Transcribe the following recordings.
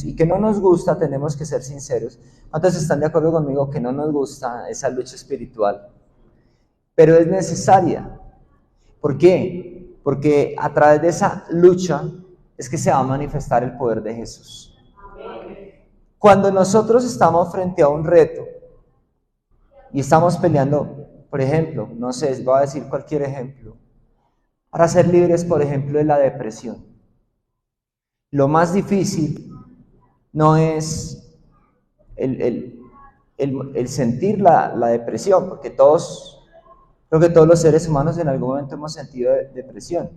y que no nos gusta, tenemos que ser sinceros. ¿Cuántos están de acuerdo conmigo que no nos gusta esa lucha espiritual? Pero es necesaria. ¿Por qué? Porque a través de esa lucha es que se va a manifestar el poder de Jesús. Cuando nosotros estamos frente a un reto y estamos peleando, por ejemplo, no sé, voy a decir cualquier ejemplo, para ser libres, por ejemplo, de la depresión. Lo más difícil no es el sentir la depresión, porque creo que todos los seres humanos en algún momento hemos sentido depresión.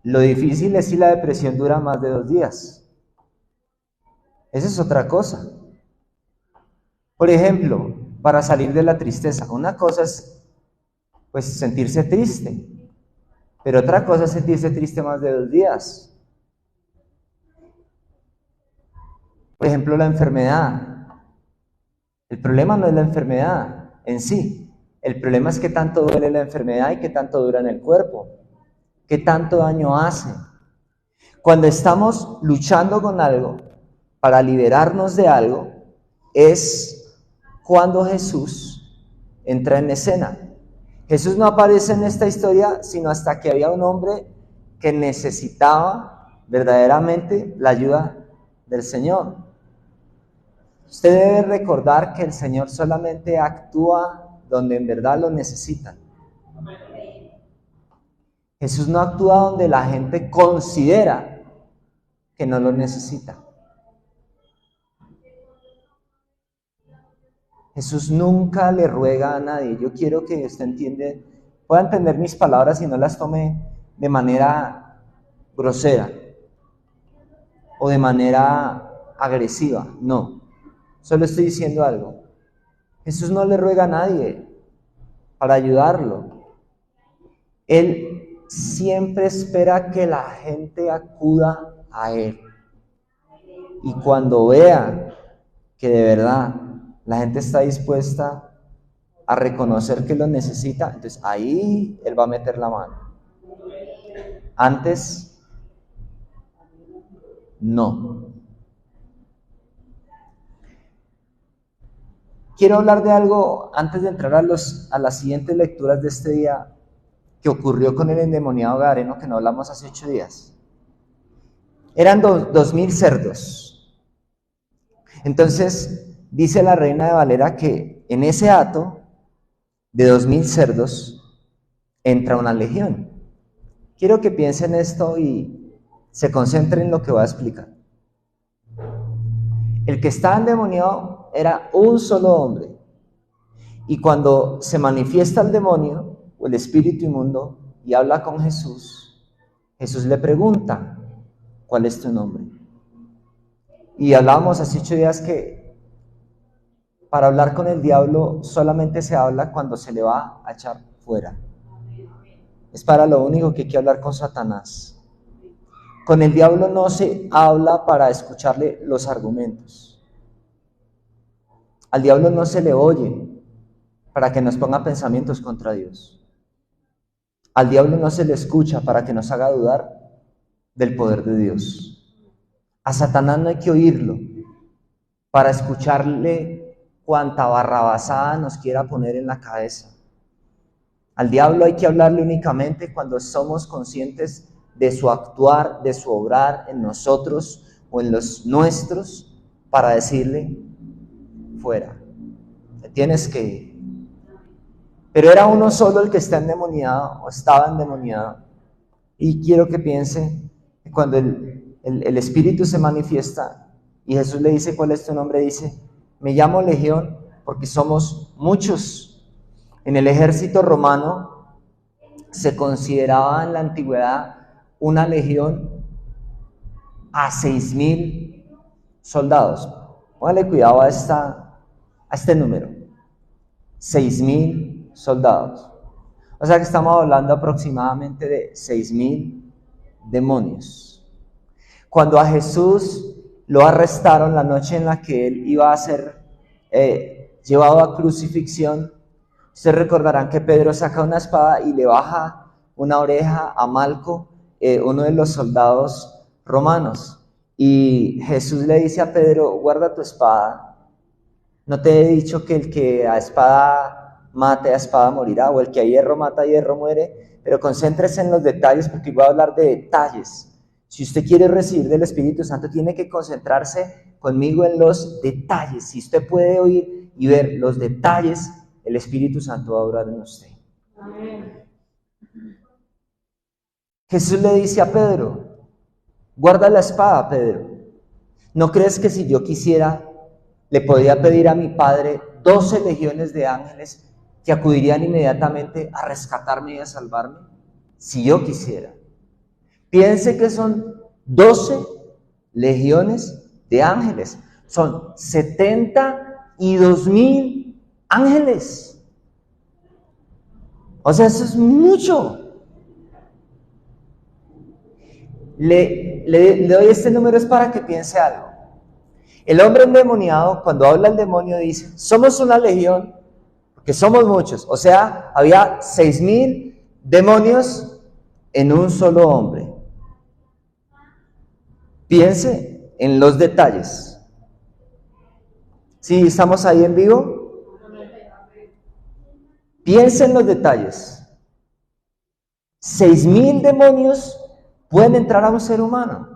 Lo difícil es si la depresión dura más de 2 días. Esa es otra cosa. Por ejemplo, para salir de la tristeza, una cosa es pues sentirse triste, pero otra cosa es sentirse triste más de 2 días. Por ejemplo, la enfermedad. El problema no es la enfermedad en sí. El problema es qué tanto duele la enfermedad y qué tanto dura en el cuerpo. Qué tanto daño hace. Cuando estamos luchando con algo para liberarnos de algo, es cuando Jesús entra en escena. Jesús no aparece en esta historia sino hasta que había un hombre que necesitaba verdaderamente la ayuda del Señor. Usted debe recordar que el Señor solamente actúa donde en verdad lo necesitan. Jesús no actúa donde la gente considera que no lo necesita. Jesús nunca le ruega a nadie. Yo quiero que usted pueda entender mis palabras y no las tome de manera grosera o de manera agresiva. No, solo estoy diciendo algo. Jesús no le ruega a nadie para ayudarlo. Él siempre espera que la gente acuda a Él. Y cuando vea que de verdad la gente está dispuesta a reconocer que lo necesita, entonces ahí Él va a meter la mano. Antes, no. Quiero hablar de algo antes de entrar a las siguientes lecturas de este día que ocurrió con el endemoniado gadareno que no hablamos hace 8 días. Eran 2,000 cerdos. Entonces, dice la Reina de Valera que en ese hato de 2,000 cerdos entra una legión. Quiero que piensen esto y se concentren en lo que voy a explicar. El que estaba endemoniado era un solo hombre. Y cuando se manifiesta el demonio o el espíritu inmundo y habla con Jesús, Jesús le pregunta, ¿cuál es tu nombre? Y hablábamos hace 8 días que para hablar con el diablo solamente se habla cuando se le va a echar fuera. Es para lo único que hay que hablar con Satanás. Con el diablo no se habla para escucharle los argumentos. Al diablo no se le oye para que nos ponga pensamientos contra Dios. Al diablo no se le escucha para que nos haga dudar del poder de Dios. A Satanás no hay que oírlo para escucharle cuanta barrabasada nos quiera poner en la cabeza. Al diablo hay que hablarle únicamente cuando somos conscientes de su actuar, de su obrar en nosotros o en los nuestros, para decirle, fuera, te tienes que ir. Pero era uno solo el que está endemoniado o estaba endemoniado. Y quiero que piense que cuando el Espíritu se manifiesta y Jesús le dice, ¿cuál es tu nombre? Dice, me llamo Legión porque somos muchos. En el ejército romano se consideraba en la antigüedad una legión a 6,000 soldados. Póngale cuidado a este número. 6,000 soldados. O sea que estamos hablando aproximadamente de 6,000 demonios. Cuando a Jesús lo arrestaron la noche en la que él iba a ser llevado a crucifixión, ustedes recordarán que Pedro saca una espada y le baja una oreja a Malco, uno de los soldados romanos. Y Jesús le dice a Pedro, guarda tu espada. No te he dicho que el que a espada mate, a espada morirá, o el que a hierro mata, a hierro muere, pero concéntrese en los detalles, porque voy a hablar de detalles. Si usted quiere recibir del Espíritu Santo, tiene que concentrarse conmigo en los detalles. Si usted puede oír y ver los detalles, el Espíritu Santo va a obrar en usted. Amén. Jesús le dice a Pedro, guarda la espada, Pedro. ¿No crees que si yo quisiera, le podría pedir a mi Padre 12 legiones de ángeles que acudirían inmediatamente a rescatarme y a salvarme? Si yo quisiera. Piense que son 12 legiones de ángeles. Son 72,000 ángeles. O sea, eso es mucho. Le doy este número es para que piense algo. El hombre endemoniado, cuando habla el demonio, dice, somos una legión, porque somos muchos. O sea, había 6,000 demonios en un solo hombre. Piense en los detalles. ¿Sí estamos ahí en vivo? Piense en los detalles. 6,000 demonios pueden entrar a un ser humano.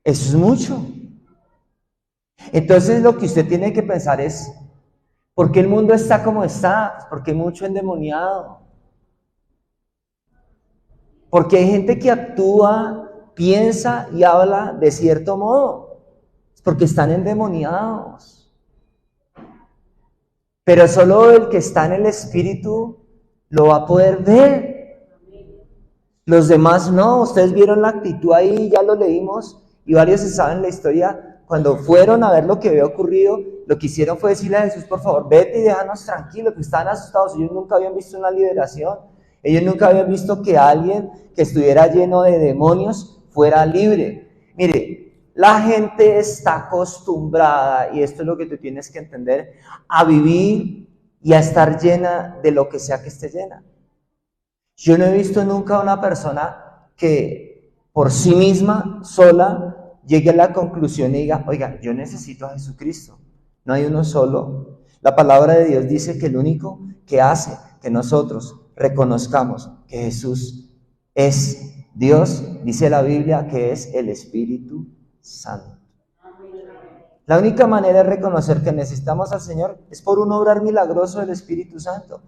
Eso es mucho. Entonces lo que usted tiene que pensar es, ¿por qué el mundo está como está? ¿Por qué hay mucho endemoniado? Porque hay gente que actúa, piensa y habla de cierto modo. Es porque están endemoniados. Pero solo el que está en el Espíritu lo va a poder ver. Los demás no. Ustedes vieron la actitud ahí, ya lo leímos. Y varios se saben la historia, cuando fueron a ver lo que había ocurrido, lo que hicieron fue decirle a Jesús, por favor, vete y déjanos tranquilos, que estaban asustados. Ellos nunca habían visto una liberación, ellos nunca habían visto que alguien que estuviera lleno de demonios fuera libre. Mire, la gente está acostumbrada, y esto es lo que tú tienes que entender, a vivir y a estar llena de lo que sea que esté llena. Yo no he visto nunca una persona que por sí misma, sola, llegue a la conclusión y diga, oiga, yo necesito a Jesucristo. No hay uno solo. La palabra de Dios dice que el único que hace que nosotros reconozcamos que Jesús es Dios, dice la Biblia que es el Espíritu Santo. La única manera de reconocer que necesitamos al Señor es por un obrar milagroso del Espíritu Santo.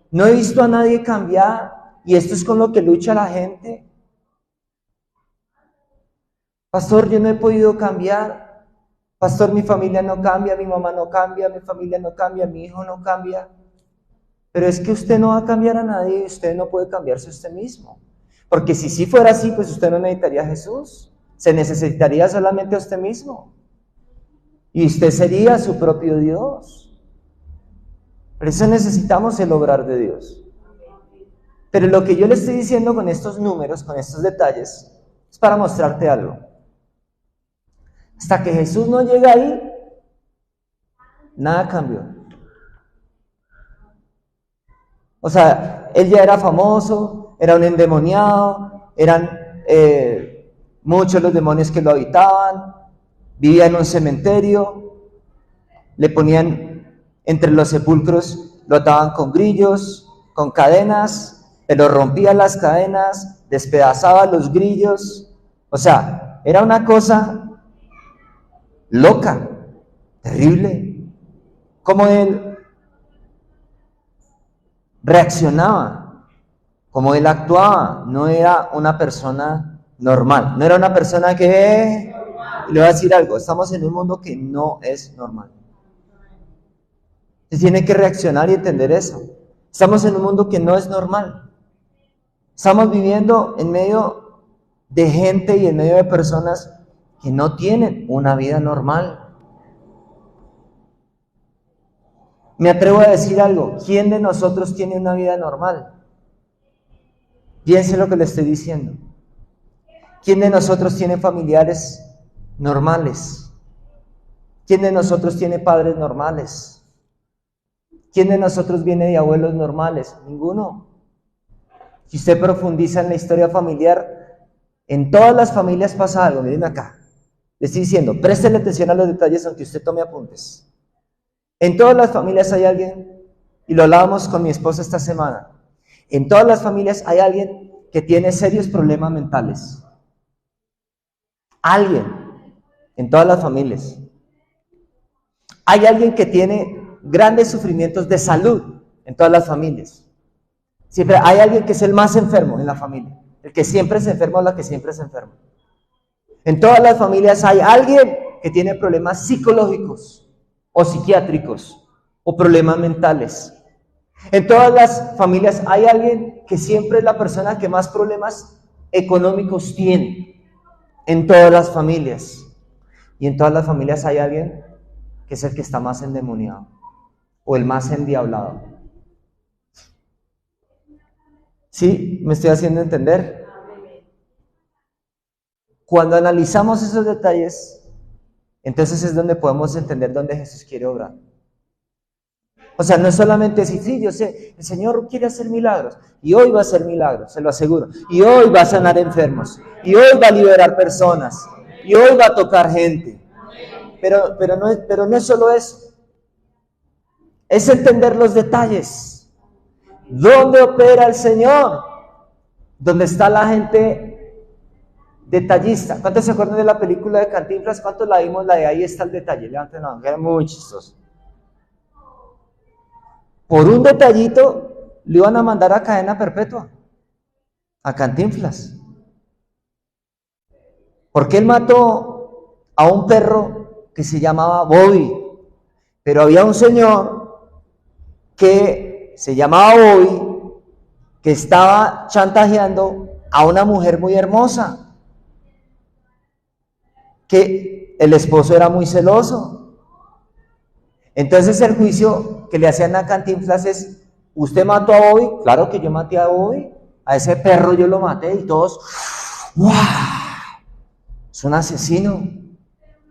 No he visto a nadie cambiar, y esto es con lo que lucha la gente. Pastor, yo no he podido cambiar. Pastor, mi familia no cambia, mi mamá no cambia, mi familia no cambia, mi hijo no cambia. Pero es que usted no va a cambiar a nadie y usted no puede cambiarse a usted mismo. Porque si sí fuera así, pues usted no necesitaría a Jesús. Se necesitaría solamente a usted mismo. Y usted sería su propio Dios. Por eso necesitamos el obrar de Dios. Pero lo que yo le estoy diciendo con estos números, con estos detalles, es para mostrarte algo. Hasta que Jesús no llega ahí, nada cambió. O sea, él ya era famoso, era un endemoniado, eran muchos los demonios que lo habitaban, vivía en un cementerio, le ponían entre los sepulcros, lo ataban con grillos, con cadenas, pero rompía las cadenas, despedazaba los grillos. O sea, era una cosa loca, terrible, cómo él reaccionaba, cómo él actuaba. No era una persona normal, no era una persona que, le voy a decir algo, estamos en un mundo que no es normal. Se tiene que reaccionar y entender eso. Estamos en un mundo que no es normal. Estamos viviendo en medio de gente y en medio de personas que no tienen una vida normal. Me atrevo a decir algo, ¿quién de nosotros tiene una vida normal? Piense lo que le estoy diciendo. ¿Quién de nosotros tiene familiares normales? ¿Quién de nosotros tiene padres normales? ¿Quién de nosotros viene de abuelos normales? Ninguno. Si usted profundiza en la historia familiar, En todas las familias pasa algo, miren acá. Le estoy diciendo, préstele atención a los detalles aunque usted tome apuntes. En todas las familias hay alguien, y lo hablábamos con mi esposa esta semana, en todas las familias hay alguien que tiene serios problemas mentales. Alguien, en todas las familias. Hay alguien que tiene grandes sufrimientos de salud en todas las familias. Siempre hay alguien que es el más enfermo en la familia, el que siempre se enferma o la que siempre se enferma. En todas las familias hay alguien que tiene problemas psicológicos o psiquiátricos o problemas mentales. En todas las familias hay alguien que siempre es la persona que más problemas económicos tiene. En todas las familias. Y en todas las familias hay alguien que es el que está más endemoniado o el más endiablado. ¿Sí? ¿Me estoy haciendo entender? Cuando analizamos esos detalles, entonces es donde podemos entender dónde Jesús quiere obrar. O sea, no es solamente decir, sí, yo sé, el Señor quiere hacer milagros, y hoy va a hacer milagros, se lo aseguro, y hoy va a sanar enfermos, y hoy va a liberar personas, y hoy va a tocar gente. Pero no es solo eso, es entender los detalles. ¿Dónde opera el Señor? ¿Dónde está la gente detallista? ¿Cuántos se acuerdan de la película de Cantinflas? ¿Cuántos la vimos? La de Ahí está el detalle. Levanten la mano, era muy chistoso. Por un detallito le iban a mandar a cadena perpetua a Cantinflas. Porque él mató a un perro que se llamaba Bobby. Pero había un señor que se llamaba Bobby, que estaba chantajeando a una mujer muy hermosa, que el esposo era muy celoso. Entonces el juicio que le hacían a Cantinflas es, ¿usted mató a Bobby? Claro que yo maté a Bobby, a ese perro yo lo maté, y todos, ¡wow! Es un asesino,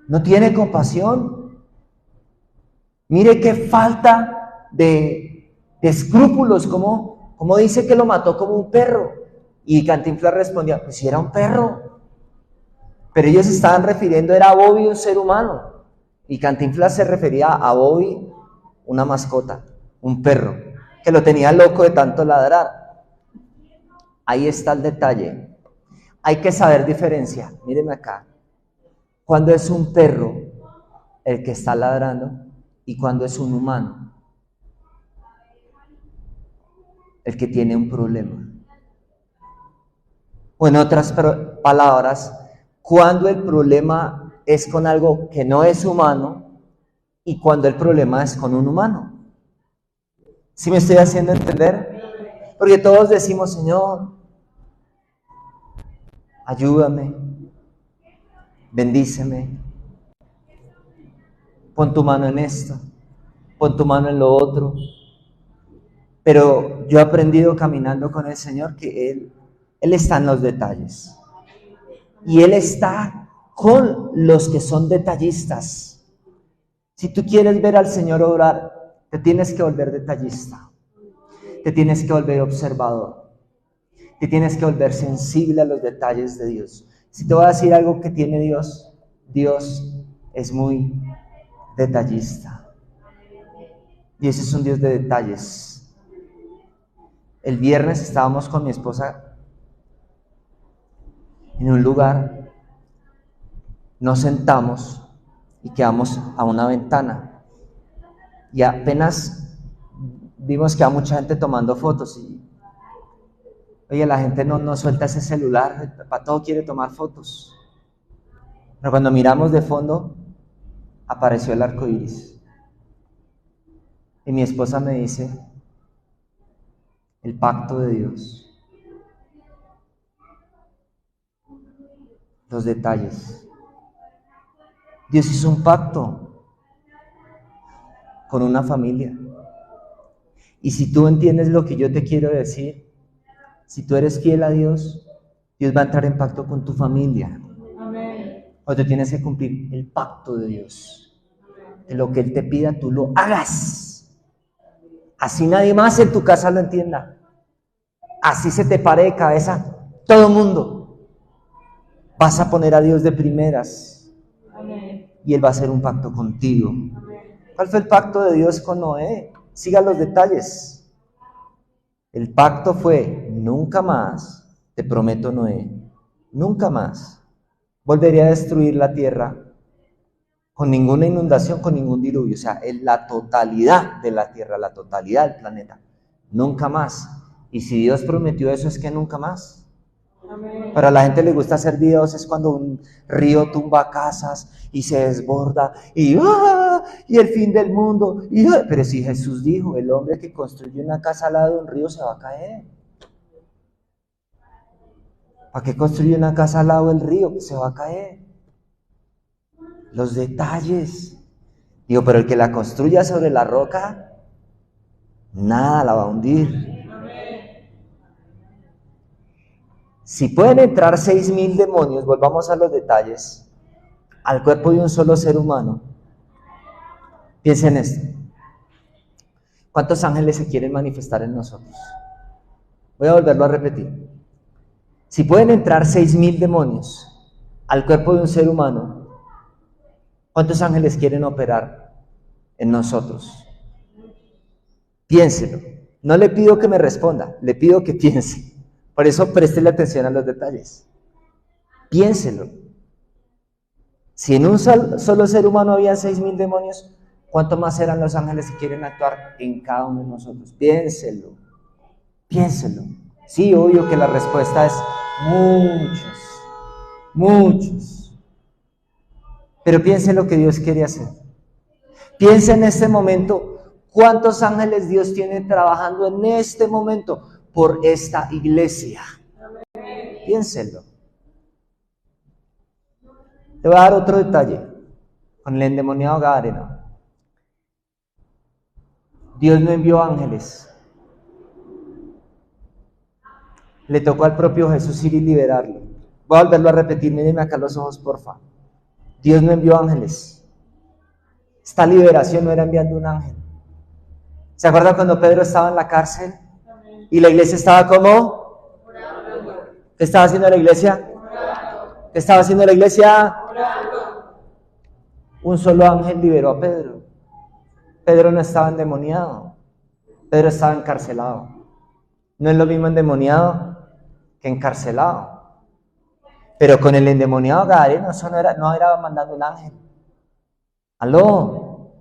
no tiene compasión. Mire qué falta de escrúpulos, como dice que lo mató como un perro. Y Cantinflas respondía, pues si era un perro. Pero ellos estaban refiriendo, era a Bobby un ser humano. Y Cantinflas se refería a Bobby, una mascota, un perro, que lo tenía loco de tanto ladrar. Ahí está el detalle. Hay que saber diferenciar. Mírenme acá. Cuando es un perro el que está ladrando y cuando es un humano el que tiene un problema. O en otras palabras, cuando el problema es con algo que no es humano y cuando el problema es con un humano. ¿Sí me estoy haciendo entender? Porque todos decimos, Señor, ayúdame, bendíceme, pon tu mano en esto, pon tu mano en lo otro. Pero yo he aprendido caminando con el Señor que Él está en los detalles. Y Él está con los que son detallistas. Si tú quieres ver al Señor obrar, te tienes que volver detallista. Te tienes que volver observador. Te tienes que volver sensible a los detalles de Dios. Si te voy a decir algo que tiene Dios, Dios es muy detallista. Dios es un Dios de detalles. El viernes estábamos con mi esposa en un lugar, nos sentamos y quedamos a una ventana y apenas vimos que había mucha gente tomando fotos y oye, la gente no suelta ese celular, para todo quiere tomar fotos. Pero cuando miramos de fondo apareció el arco iris y mi esposa me dice, el pacto de Dios, los detalles. Dios hizo un pacto con una familia. Y si tú entiendes lo que yo te quiero decir, si tú eres fiel a Dios, Dios va a entrar en pacto con tu familia. Amén. O te tienes que cumplir el pacto de Dios. Que lo que Él te pida, tú lo hagas. Así nadie más en tu casa lo entienda. Así se te pare de cabeza todo el mundo. Vas a poner a Dios de primeras. Amén. Y Él va a hacer un pacto contigo. Amén. ¿Cuál fue el pacto de Dios con Noé? Siga los detalles. El pacto fue: nunca más, te prometo, Noé, nunca más volveré a destruir la tierra con ninguna inundación, con ningún diluvio. O sea, en la totalidad de la tierra, la totalidad del planeta. Nunca más. Y si Dios prometió eso, es que nunca más. Amén. Pero a la gente le gusta hacer videos, es cuando un río tumba casas y se desborda y el fin del mundo. Pero si Jesús dijo: el hombre que construye una casa al lado de un río se va a caer. ¿Para qué construye una casa al lado del río? Se va a caer. Los detalles. Digo, pero el que la construya sobre la roca, nada la va a hundir. Si pueden entrar 6,000 demonios, volvamos a los detalles, al cuerpo de un solo ser humano, piensen esto: ¿cuántos ángeles se quieren manifestar en nosotros? Voy a volverlo a repetir. Si pueden entrar 6,000 demonios al cuerpo de un ser humano, ¿cuántos ángeles quieren operar en nosotros? Piénselo. No le pido que me responda, le pido que piense. Por eso préstele atención a los detalles. Piénselo. Si en un solo ser humano había 6,000 demonios, ¿cuánto más eran los ángeles que quieren actuar en cada uno de nosotros? Piénselo. Piénselo. Sí, obvio que la respuesta es muchos, muchos. Pero piense lo que Dios quiere hacer. Piense en este momento cuántos ángeles Dios tiene trabajando en este momento por esta iglesia. Piénselo. Te voy a dar otro detalle con el endemoniado gadareno. Dios no envió ángeles. Le tocó al propio Jesús ir y liberarlo. Voy a volverlo a repetir, mírenme acá los ojos, porfa. Dios no envió ángeles. Esta liberación no era enviando un ángel. ¿Se acuerdan cuando Pedro estaba en la cárcel? Y la iglesia estaba ¿cómo? ¿Qué estaba haciendo la iglesia? ¿Qué estaba haciendo la iglesia? Un solo ángel liberó a Pedro. Pedro no estaba endemoniado. Pedro estaba encarcelado. No es lo mismo endemoniado que encarcelado. Pero con el endemoniado gadareno, eso no era mandando un ángel. ¡Aló!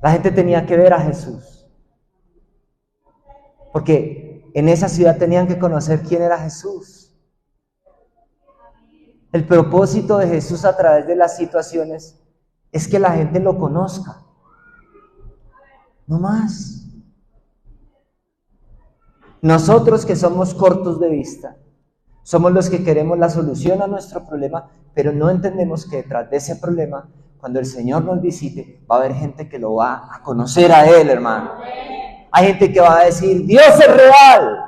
La gente tenía que ver a Jesús. Porque en esa ciudad tenían que conocer quién era Jesús. El propósito de Jesús a través de las situaciones es que la gente lo conozca. No más. Nosotros que somos cortos de vista, somos los que queremos la solución a nuestro problema, pero no entendemos que detrás de ese problema, cuando el Señor nos visite, va a haber gente que lo va a conocer a Él, hermano. Hay gente que va a decir: Dios es real.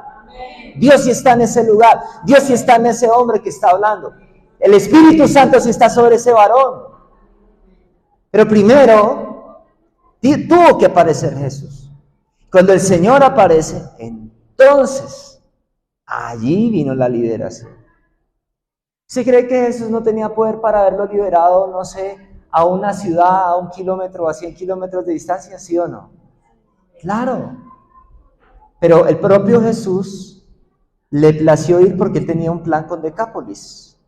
Dios sí está en ese lugar. Dios sí está en ese hombre que está hablando. El Espíritu Santo sí está sobre ese varón. Pero primero tuvo que aparecer Jesús. Cuando el Señor aparece, entonces allí vino la liberación. ¿Se cree que Jesús no tenía poder para haberlo liberado, no sé, a una ciudad, a 1 kilómetro o a 100 kilómetros de distancia? ¿Sí o no? Claro. Pero el propio Jesús le plació ir porque él tenía un plan con Decápolis.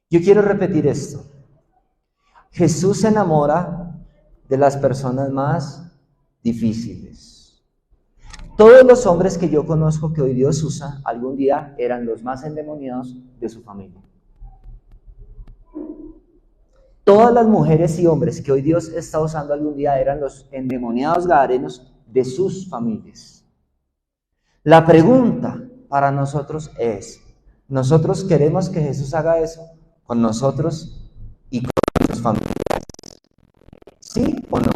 Yo quiero repetir esto. Jesús se enamora de las personas más difíciles. Todos los hombres que yo conozco que hoy Dios usa, algún día eran los más endemoniados de su familia. Todas las mujeres y hombres que hoy Dios está usando algún día eran los endemoniados gadarenos de sus familias. La pregunta para nosotros es: ¿nosotros queremos que Jesús haga eso con nosotros y con nuestros familiares? ¿Sí o no?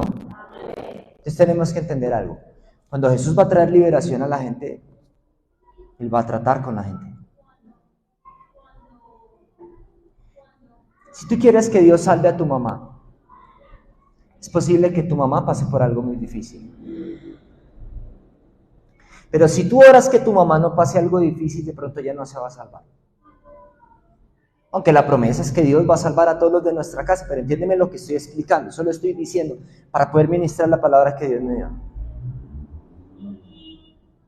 Entonces tenemos que entender algo. Cuando Jesús va a traer liberación a la gente, Él va a tratar con la gente. Si tú quieres que Dios salve a tu mamá, es posible que tu mamá pase por algo muy difícil. Pero si tú oras que tu mamá no pase algo difícil, de pronto ella no se va a salvar. Aunque la promesa es que Dios va a salvar a todos los de nuestra casa, pero entiéndeme lo que estoy explicando, solo estoy diciendo para poder ministrar la palabra que Dios me dio.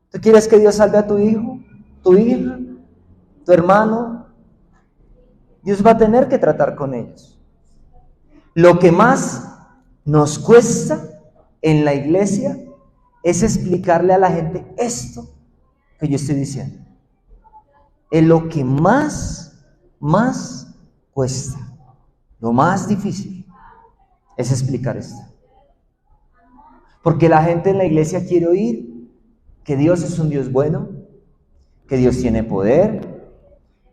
¿Tú quieres que Dios salve a tu hijo, tu hija, tu hermano? Dios va a tener que tratar con ellos. Lo que más nos cuesta en la iglesia es explicarle a la gente esto que yo estoy diciendo. Es lo que más cuesta. Lo más difícil es explicar esto. Porque la gente en la iglesia quiere oír que Dios es un Dios bueno, que Dios tiene poder,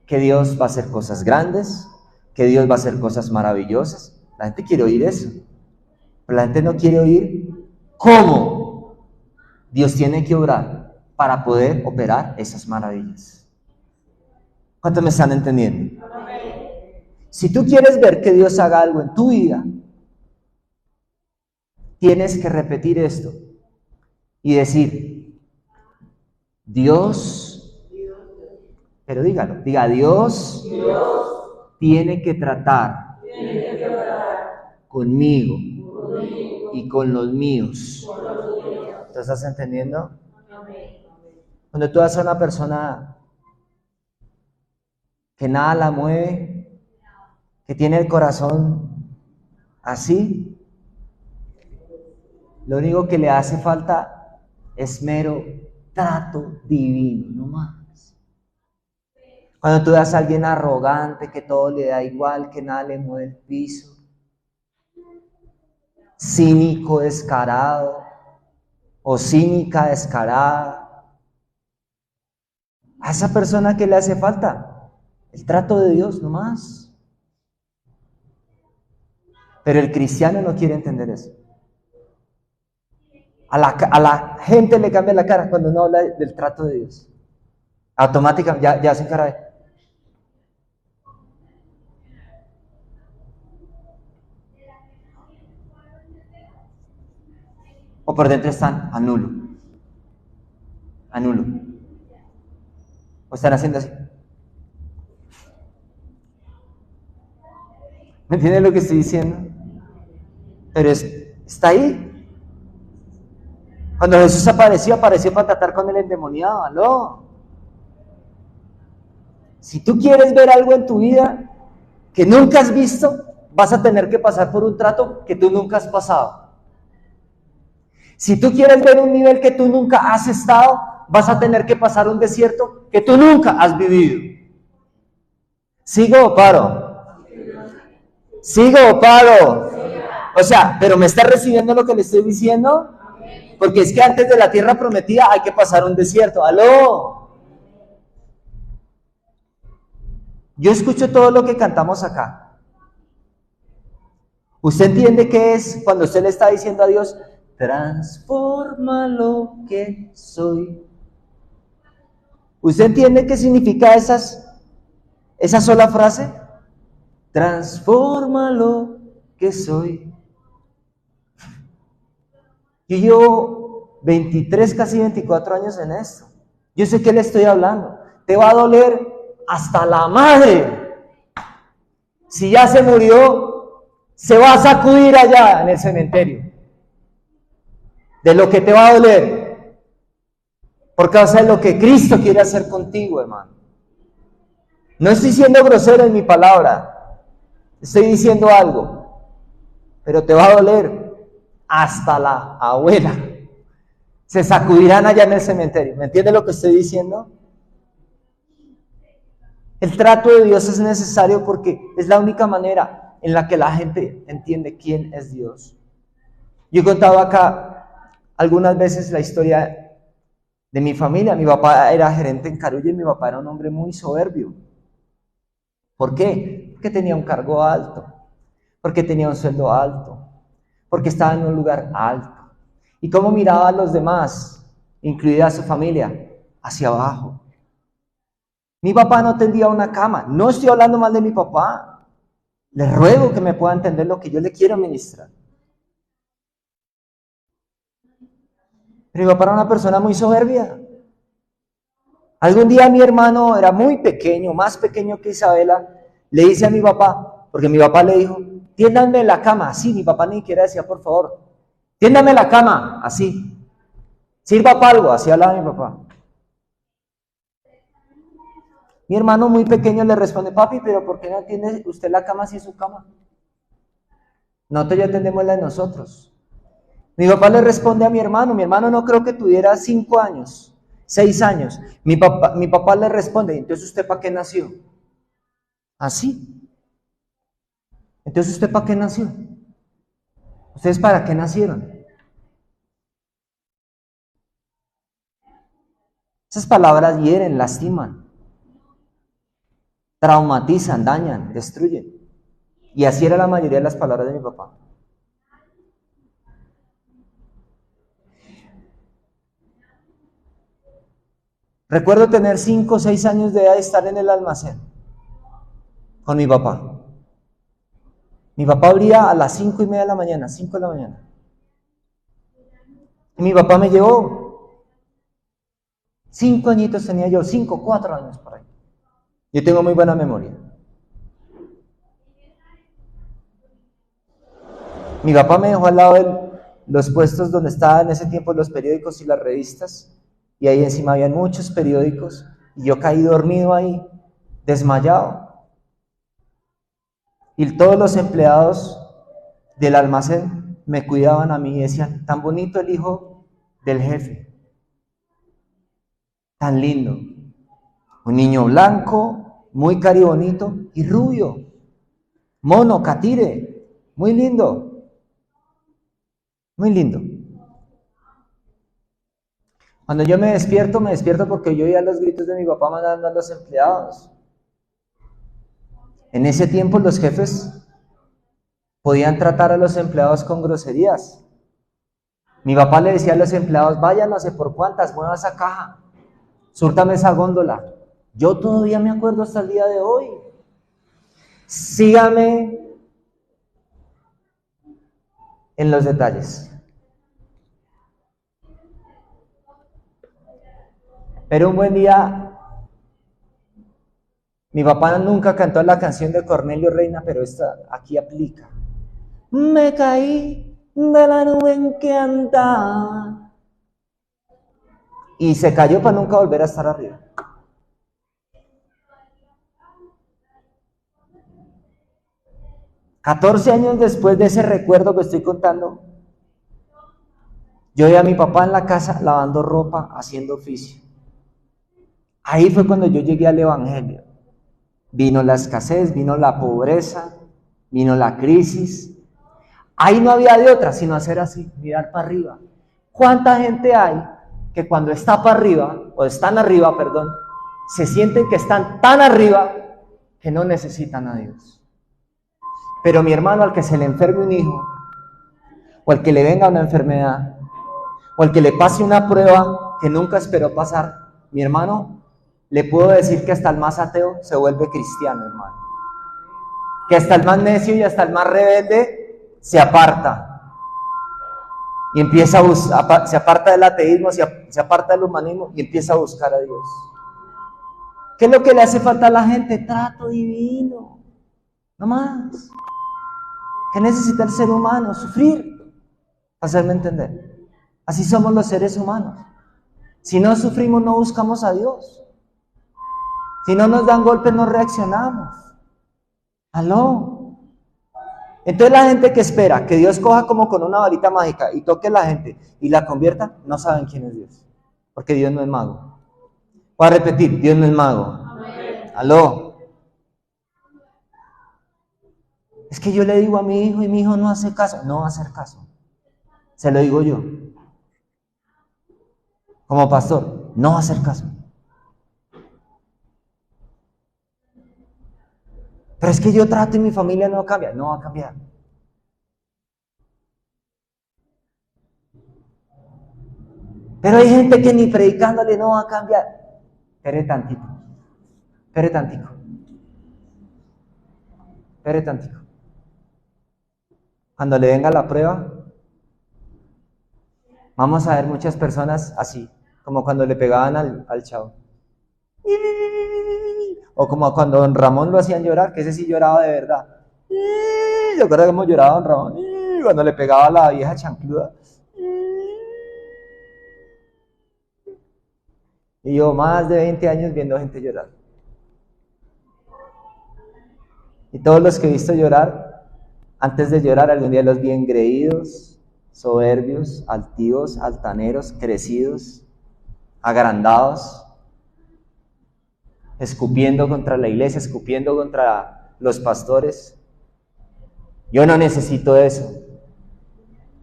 que Dios va a hacer cosas grandes, que Dios va a hacer cosas maravillosas. La gente quiere oír eso. Pero la gente no quiere oír cómo Dios tiene que obrar para poder operar esas maravillas. ¿Cuántos me están entendiendo? Si tú quieres ver que Dios haga algo en tu vida, tienes que repetir esto y decir, Dios, pero dígalo, diga, Dios tiene que tratar conmigo y con los míos. ¿Tú estás entendiendo? Cuando tú vas a una persona que nada la mueve, que tiene el corazón así, lo único que le hace falta es mero trato divino, no más. Cuando tú das a alguien arrogante, que todo le da igual, que nada le mueve el piso, cínico descarado o cínica descarada, a esa persona que le hace falta el trato de Dios, no más. Pero el cristiano no quiere entender eso. A la gente le cambia la cara cuando uno habla del trato de Dios. Automáticamente, ya se cara de... O por dentro están anulo. O están haciendo así. ¿Me entiendes lo que estoy diciendo? Pero está ahí. Cuando Jesús apareció para tratar con el endemoniado. ¿Aló? Si tú quieres ver algo en tu vida que nunca has visto, vas a tener que pasar por un trato que tú nunca has pasado. Si tú quieres ver un nivel que tú nunca has estado, vas a tener que pasar un desierto que tú nunca has vivido. ¿Sigo o paro? ¿Sigo o paro? O sea, ¿pero me está recibiendo lo que le estoy diciendo? Porque es que antes de la tierra prometida hay que pasar un desierto. ¡Aló! Yo escucho todo lo que cantamos acá. ¿Usted entiende qué es cuando usted le está diciendo a Dios, transforma lo que soy? ¿Usted entiende qué significa esa sola frase? Transforma lo que soy. Yo llevo 23, casi 24 años en esto. Yo sé qué le estoy hablando. Te va a doler hasta la madre. Si ya se murió, se va a sacudir allá en el cementerio. De lo que te va a doler. Por causa de lo que Cristo quiere hacer contigo, hermano. No estoy siendo grosero en mi palabra. Estoy diciendo algo. Pero te va a doler. Hasta la abuela se sacudirán allá en el cementerio. ¿Me entiende lo que estoy diciendo? El trato de Dios es necesario porque es la única manera en la que la gente entiende quién es Dios. Yo he contado acá algunas veces la historia de mi familia. Mi papá era gerente en Carulla y mi papá era un hombre muy soberbio. ¿Por qué? Porque tenía un cargo alto, porque tenía un sueldo alto, porque estaba en un lugar alto. ¿Y cómo miraba a los demás, incluida a su familia? Hacia abajo. Mi papá no tendía una cama. No estoy hablando mal de mi papá. Le ruego que me pueda entender lo que yo le quiero ministrar. Pero mi papá era una persona muy soberbia. Algún día mi hermano era muy pequeño, más pequeño que Isabela, le dice a mi papá, porque mi papá le dijo, tiéndanme la cama, así, mi papá ni siquiera decía, por favor, tiéndame la cama, así, sirva para algo, así hablaba mi papá. Mi hermano muy pequeño le responde, papi, pero ¿por qué no tiene usted la cama si es su cama? Nosotros ya tenemos la de nosotros. Mi papá le responde a mi hermano no creo que tuviera 5 años, 6 años. Mi papá le responde, entonces ¿usted para qué nació? Así. Entonces ¿usted para qué nació? ¿Ustedes para qué nacieron? Esas palabras hieren, lastiman, traumatizan, dañan, destruyen. Y así era la mayoría de las palabras de mi papá. Recuerdo tener 5 o 6 años de edad y estar en el almacén con mi papá. Mi papá abría a las 5:30 de la mañana, 5 de la mañana. Y mi papá me llevó. 5 añitos tenía yo, 5, 4 años por ahí. Yo tengo muy buena memoria. Mi papá me dejó al lado de los puestos donde estaban en ese tiempo los periódicos y las revistas, y ahí encima habían muchos periódicos, y yo caí dormido ahí, desmayado. Y todos los empleados del almacén me cuidaban a mí y decían, tan bonito el hijo del jefe, tan lindo, un niño blanco, muy caribonito y rubio, mono, catire, muy lindo. Muy lindo. Cuando yo me despierto porque yo oía los gritos de mi papá mandando a los empleados. En ese tiempo los jefes podían tratar a los empleados con groserías. Mi papá le decía a los empleados, vayan no sé por cuántas, mueva esa caja, súrtame esa góndola. Yo todavía me acuerdo hasta el día de hoy. Sígame en los detalles. Pero un buen día, mi papá nunca cantó la canción de Cornelio Reina, pero esta aquí aplica. Me caí de la nube en que andaba. Y se cayó para nunca volver a estar arriba. $14 años después de ese recuerdo que estoy contando, yo vi a mi papá en la casa lavando ropa, haciendo oficio. Ahí fue cuando yo llegué al Evangelio. Vino la escasez, vino la pobreza, vino la crisis. Ahí no había de otra sino hacer así, mirar para arriba. ¿Cuánta gente hay que cuando está para arriba, o están arriba, perdón, se sienten que están tan arriba que no necesitan a Dios? Pero mi hermano, al que se le enferme un hijo, o al que le venga una enfermedad, o al que le pase una prueba que nunca esperó pasar, mi hermano, le puedo decir que hasta el más ateo se vuelve cristiano, hermano. Que hasta el más necio y hasta el más rebelde se aparta. Y empieza a buscar, se aparta del ateísmo, se aparta del humanismo y empieza a buscar a Dios. ¿Qué es lo que le hace falta a la gente? Trato divino. No más. ¿Qué necesita el ser humano? Sufrir. Hacerme entender. Así somos los seres humanos. Si no sufrimos, no buscamos a Dios. Si no nos dan golpes, no reaccionamos. ¿Aló? Entonces la gente que espera que Dios coja como con una varita mágica y toque a la gente y la convierta, no saben quién es Dios. Porque Dios no es mago. Voy a repetir, Dios no es mago. Amén. ¿Aló? Es que yo le digo a mi hijo y mi hijo no hace caso. No va a hacer caso. Se lo digo yo. Como pastor, no va a hacer caso. Pero es que yo trato y mi familia no cambia. No va a cambiar. Pero hay gente que ni predicándole no va a cambiar. Espere tantito. Espere tantico. Espere tantico. Cuando le venga la prueba, vamos a ver muchas personas así, como cuando le pegaban al chavo. O como cuando don Ramón lo hacían llorar, que ese sí lloraba de verdad. Yo creo que hemos llorado don Ramón cuando le pegaba a la vieja chancluda. Y yo más de 20 años viendo gente llorar. Y todos los que he visto llorar, antes de llorar algún día los vi engreídos, soberbios, altivos, altaneros, crecidos, agrandados, escupiendo contra la iglesia, escupiendo contra los pastores. Yo no necesito eso.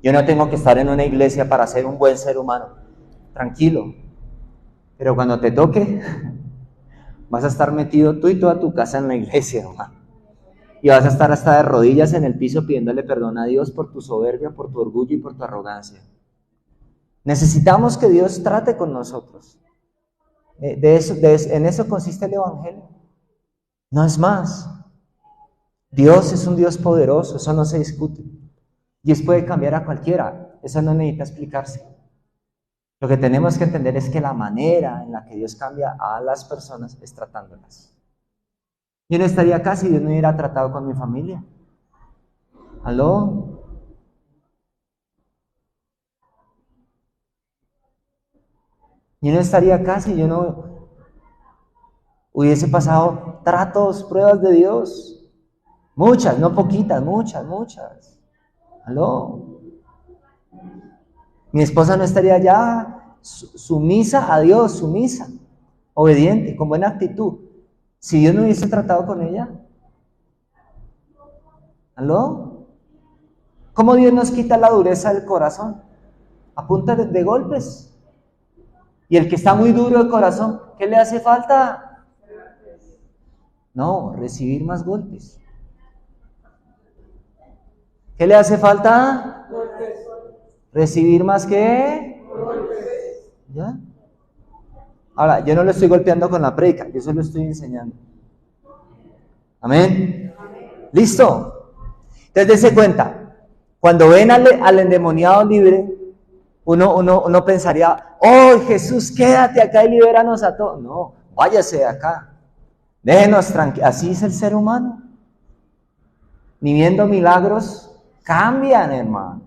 Yo no tengo que estar en una iglesia para ser un buen ser humano. Tranquilo. Pero cuando te toque, vas a estar metido tú y toda tu casa en la iglesia, hermano. Y vas a estar hasta de rodillas en el piso pidiéndole perdón a Dios por tu soberbia, por tu orgullo y por tu arrogancia. Necesitamos que Dios trate con nosotros. En eso consiste el Evangelio. No es más. Dios es un Dios poderoso, eso no se discute. Dios puede cambiar a cualquiera, eso no necesita explicarse. Lo que tenemos que entender es que la manera en la que Dios cambia a las personas es tratándolas. Yo no estaría acá si Dios no hubiera tratado con mi familia. ¿Aló? Yo no estaría acá si yo no hubiese pasado tratos, pruebas de Dios. Muchas, no poquitas, muchas. ¿Aló? Mi esposa no estaría ya sumisa a Dios, sumisa, obediente, con buena actitud, si Dios no hubiese tratado con ella. ¿Aló? ¿Cómo Dios nos quita la dureza del corazón? A punta de golpes. Y el que está muy duro de corazón, ¿qué le hace falta? No, recibir más golpes. ¿Qué le hace falta? ¿Recibir más qué? ¿Ya? Ahora, yo no lo estoy golpeando con la prédica, yo se lo estoy enseñando. ¿Amén? ¿Listo? Entonces, dése cuenta, cuando ven al endemoniado libre, uno pensaría, oh Jesús, quédate acá y libéranos a todos. No, váyase de acá, déjenos tranquilos. Así es el ser humano. Ni viendo milagros, cambian, hermano.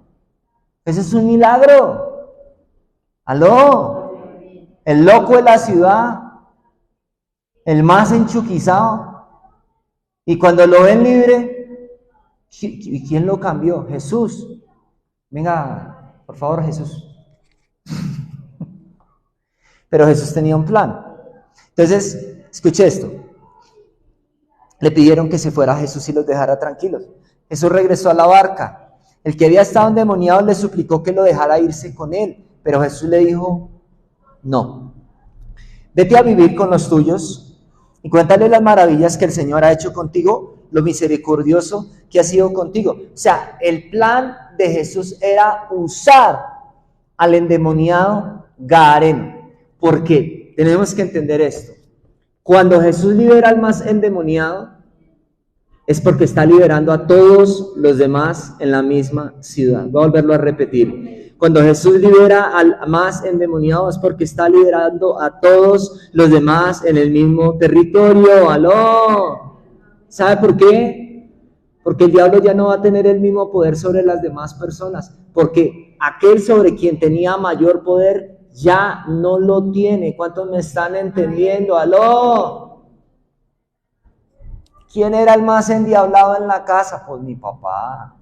Ese es un milagro. ¿Aló? El loco de la ciudad, el más enchuquizado. Y cuando lo ven libre, ¿y quién lo cambió? Jesús. Venga, por favor, Jesús. Pero Jesús tenía un plan. Entonces, escuche esto. Le pidieron que se fuera a Jesús y los dejara tranquilos. Jesús regresó a la barca. El que había estado endemoniado le suplicó que lo dejara irse con él, pero Jesús le dijo, no. Vete a vivir con los tuyos y cuéntale las maravillas que el Señor ha hecho contigo, lo misericordioso que ha sido contigo. O sea, el plan de Jesús era usar al endemoniado gadareno. ¿Por qué? Tenemos que entender esto. Cuando Jesús libera al más endemoniado, es porque está liberando a todos los demás en la misma ciudad. Voy a volverlo a repetir. Cuando Jesús libera al más endemoniado es porque está liberando a todos los demás en el mismo territorio. ¡Aló! ¿Sabe por qué? Porque el diablo ya no va a tener el mismo poder sobre las demás personas. Porque aquel sobre quien tenía mayor poder ya no lo tiene. ¿Cuántos me están entendiendo? ¡Aló! ¿Quién era el más endiablado en la casa? Pues mi papá.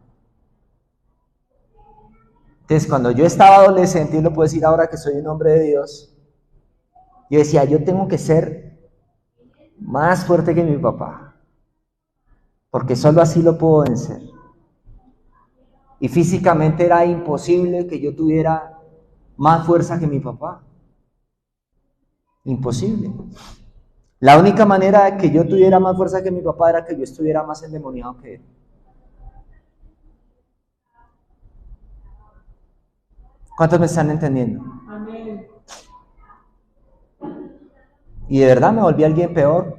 Entonces, cuando yo estaba adolescente, y lo puedo decir ahora que soy un hombre de Dios, yo decía, yo tengo que ser más fuerte que mi papá, porque solo así lo puedo vencer. Y físicamente era imposible que yo tuviera más fuerza que mi papá. Imposible. La única manera de que yo tuviera más fuerza que mi papá era que yo estuviera más endemoniado que él. ¿Cuántos me están entendiendo? Amén. Y de verdad me volví alguien peor.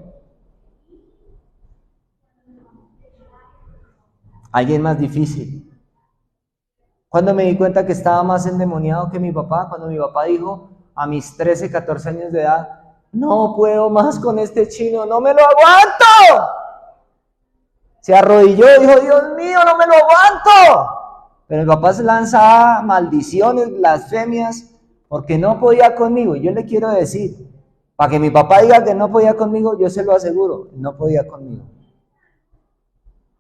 Alguien más difícil. Cuando me di cuenta que estaba más endemoniado que mi papá, cuando mi papá dijo a mis 13, 14 años de edad, no puedo más con este chino, no me lo aguanto. Se arrodilló y dijo, Dios mío, no me lo aguanto. Pero mi papá se lanzaba maldiciones, blasfemias, porque no podía conmigo. Y yo le quiero decir, para que mi papá diga que no podía conmigo, yo se lo aseguro, no podía conmigo.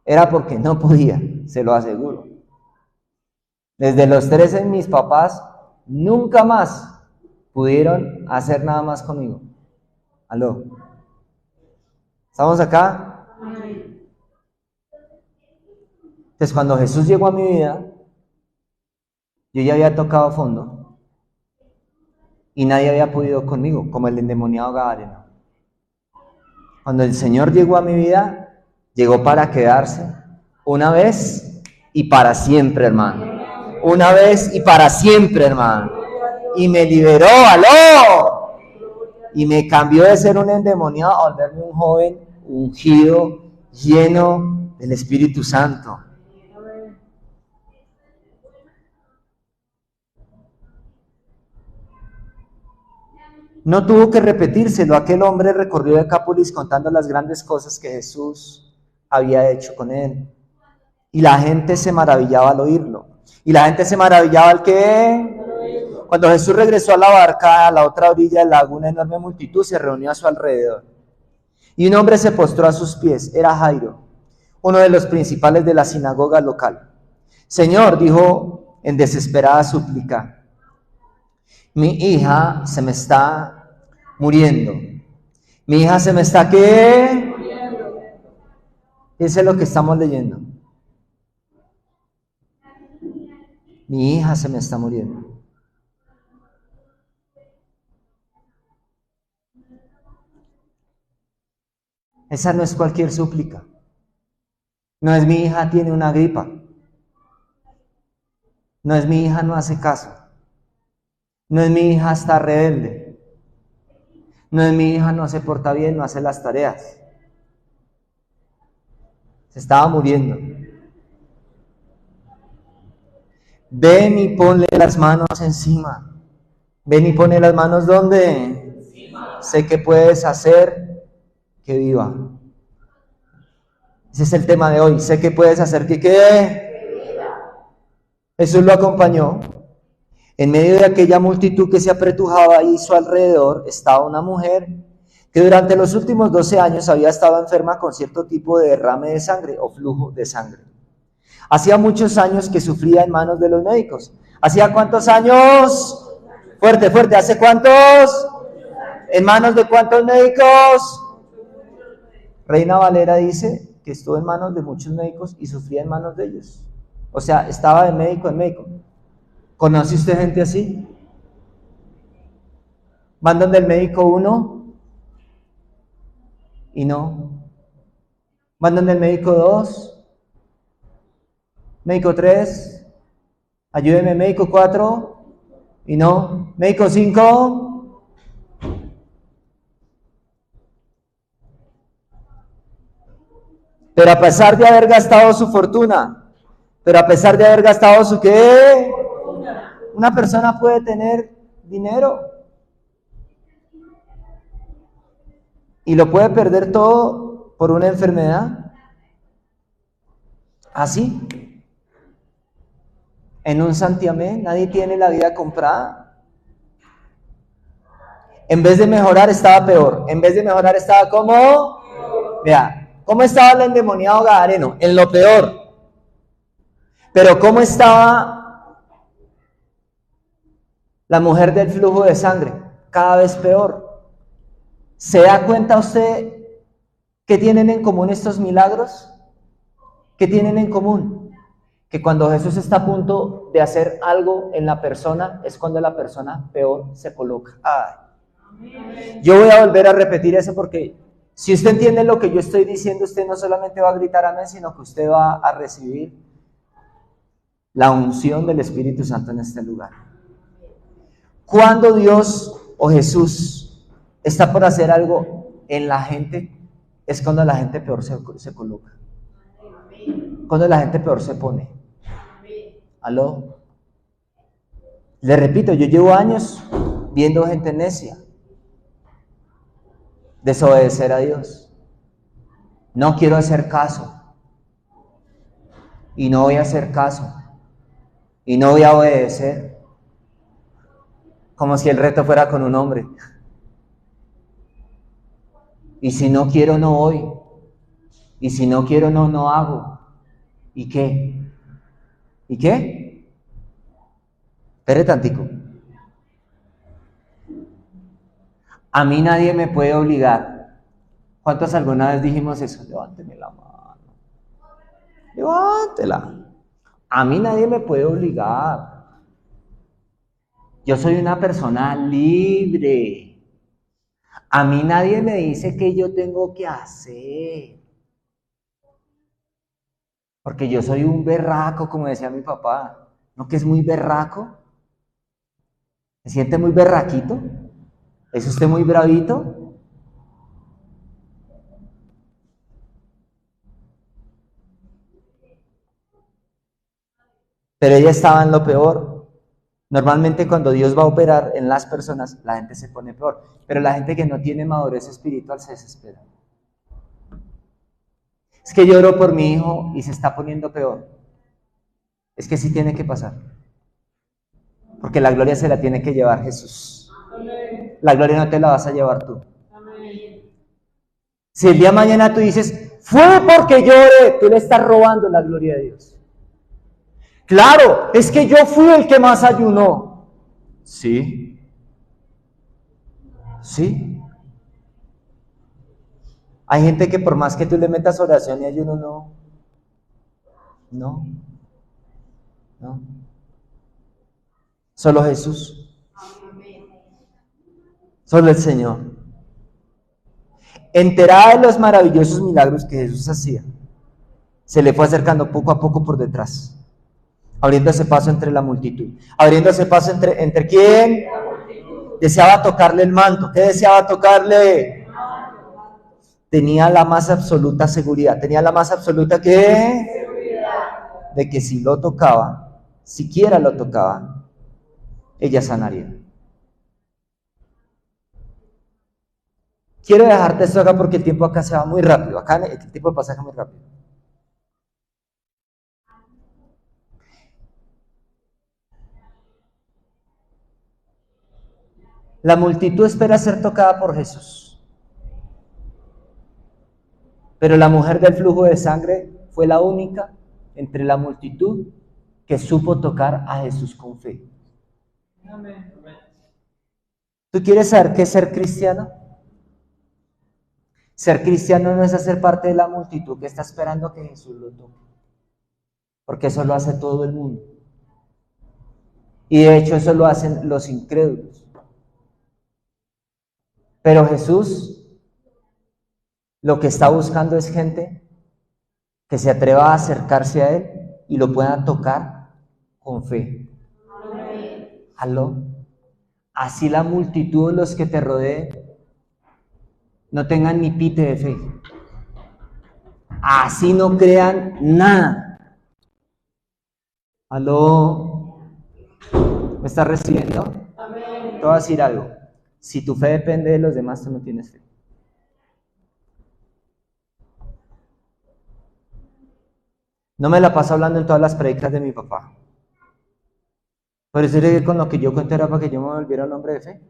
Era porque no podía, se lo aseguro. Desde los 13 mis papás nunca más pudieron hacer nada más conmigo. ¿Aló? ¿Estamos acá? Entonces cuando Jesús llegó a mi vida, yo ya había tocado fondo y nadie había podido conmigo, como el endemoniado gadareno. Cuando el Señor llegó a mi vida, llegó para quedarse una vez y para siempre, hermano. Una vez y para siempre, hermano. Y me liberó, ¡aló! Y me cambió de ser un endemoniado a volverme un joven ungido, lleno del Espíritu Santo. No tuvo que repetírselo, aquel hombre recorrió Decápolis contando las grandes cosas que Jesús había hecho con él. Y la gente se maravillaba al oírlo. Y la gente se maravillaba al ¿qué? Cuando Jesús regresó a la barca, a la otra orilla del lago, una enorme multitud se reunió a su alrededor. Y un hombre se postró a sus pies, era Jairo, uno de los principales de la sinagoga local. Señor, dijo en desesperada súplica, mi hija se me está muriendo. Mi hija se me está ¿qué? Muriendo. Ese es lo que estamos leyendo. Mi hija se me está muriendo. Esa no es cualquier súplica. No es mi hija tiene una gripa. No es mi hija no hace caso. No es mi hija está rebelde. No es mi hija no se porta bien, no hace las tareas. Se estaba muriendo. Ven y ponle las manos encima. Ven y ponle las manos ¿dónde? Encima. Sé que puedes hacer que viva. Ese es el tema de hoy. Sé que puedes hacer que viva. Jesús lo acompañó. En medio de aquella multitud que se apretujaba ahí a su alrededor, estaba una mujer que durante los últimos 12 años había estado enferma con cierto tipo de derrame de sangre o flujo de sangre. Hacía muchos años que sufría en manos de los médicos. ¿Hacía cuántos años? Fuerte, fuerte. ¿Hace cuántos? ¿En manos de cuántos médicos? Reina Valera dice que estuvo en manos de muchos médicos y sufría en manos de ellos. O sea, estaba de médico en médico. ¿Conoce usted gente así? Van donde el médico 1 y no. Van donde el médico 2, médico 3, ayúdeme médico 4 y no. Médico 5. Pero a pesar de haber gastado su fortuna, pero a pesar de haber gastado su ¿qué? Una persona puede tener dinero y lo puede perder todo por una enfermedad. Así. En un santiamén nadie tiene la vida comprada. En vez de mejorar estaba peor. En vez de mejorar estaba ¿cómo? Vea, ¿cómo estaba el endemoniado gadareno? En lo peor. Pero ¿cómo estaba la mujer del flujo de sangre? Cada vez peor. ¿Se da cuenta usted qué tienen en común estos milagros? ¿Qué tienen en común? Que cuando Jesús está a punto de hacer algo en la persona, es cuando la persona peor se coloca. Ay. Yo voy a volver a repetir eso porque si usted entiende lo que yo estoy diciendo, usted no solamente va a gritar amén, sino que usted va a recibir la unción del Espíritu Santo en este lugar. Cuando Dios o Jesús está por hacer algo en la gente, es cuando la gente peor se coloca. Cuando la gente peor se pone. ¿Aló? Le repito, yo llevo años viendo gente necia. desobedecer a Dios. No quiero hacer caso. Y no voy a hacer caso. Y no voy a obedecer. Como si el reto fuera con un hombre. Y si no quiero, no voy. Y si no quiero, no hago. ¿Y qué? ¿Y qué? Espere tantico. A mí nadie me puede obligar. ¿Cuántos alguna vez dijimos eso? Levánteme la mano. Levántela. A mí nadie me puede obligar. Yo soy una persona libre. A mí nadie me dice qué yo tengo que hacer. Porque yo soy un berraco, como decía mi papá. ¿No que es muy berraco? ¿Se siente muy berraquito? ¿Es usted muy bravito? Pero ella estaba en lo peor. Normalmente cuando Dios va a operar en las personas, la gente se pone peor. Pero la gente que no tiene madurez espiritual se desespera. Es que lloro por mi hijo y se está poniendo peor. Es que sí tiene que pasar. Porque la gloria se la tiene que llevar Jesús. La gloria no te la vas a llevar tú. Si el día de mañana tú dices, fue porque lloré, tú le estás robando la gloria de Dios. Claro, es que yo fui el que más ayunó. Sí. Sí. Hay gente que por más que tú le metas oración y ayuno, no. Solo Jesús. Solo el Señor. Enterada de los maravillosos milagros que Jesús hacía, se le fue acercando poco a poco por detrás, abriéndose paso entre la multitud. Abriéndose paso entre ¿quién? Deseaba tocarle el manto. ¿Qué deseaba tocarle? Tenía la más absoluta seguridad. ¿Tenía la más absoluta qué? Seguridad. De que si lo tocaba, siquiera lo tocaba, ella sanaría. Quiero dejarte esto acá porque el tiempo acá se va muy rápido. Acá el tiempo pasa muy rápido. La multitud espera ser tocada por Jesús. Pero la mujer del flujo de sangre fue la única entre la multitud que supo tocar a Jesús con fe. Amén. ¿Tú quieres saber qué es ser cristiano? Ser cristiano no es hacer parte de la multitud que está esperando que Jesús lo toque. Porque eso lo hace todo el mundo. Y de hecho eso lo hacen los incrédulos. Pero Jesús lo que está buscando es gente que se atreva a acercarse a Él y lo pueda tocar con fe. ¿Aló? Así la multitud de los que te rodeen no tengan ni pite de fe. Así no crean nada. ¿Aló? ¿Me estás recibiendo? Amén. Te voy a decir algo. Si tu fe depende de los demás, tú no tienes fe. No me la paso hablando en todas las predicas de mi papá. Pero eso que con lo que yo cuento era para que yo me volviera un hombre de fe.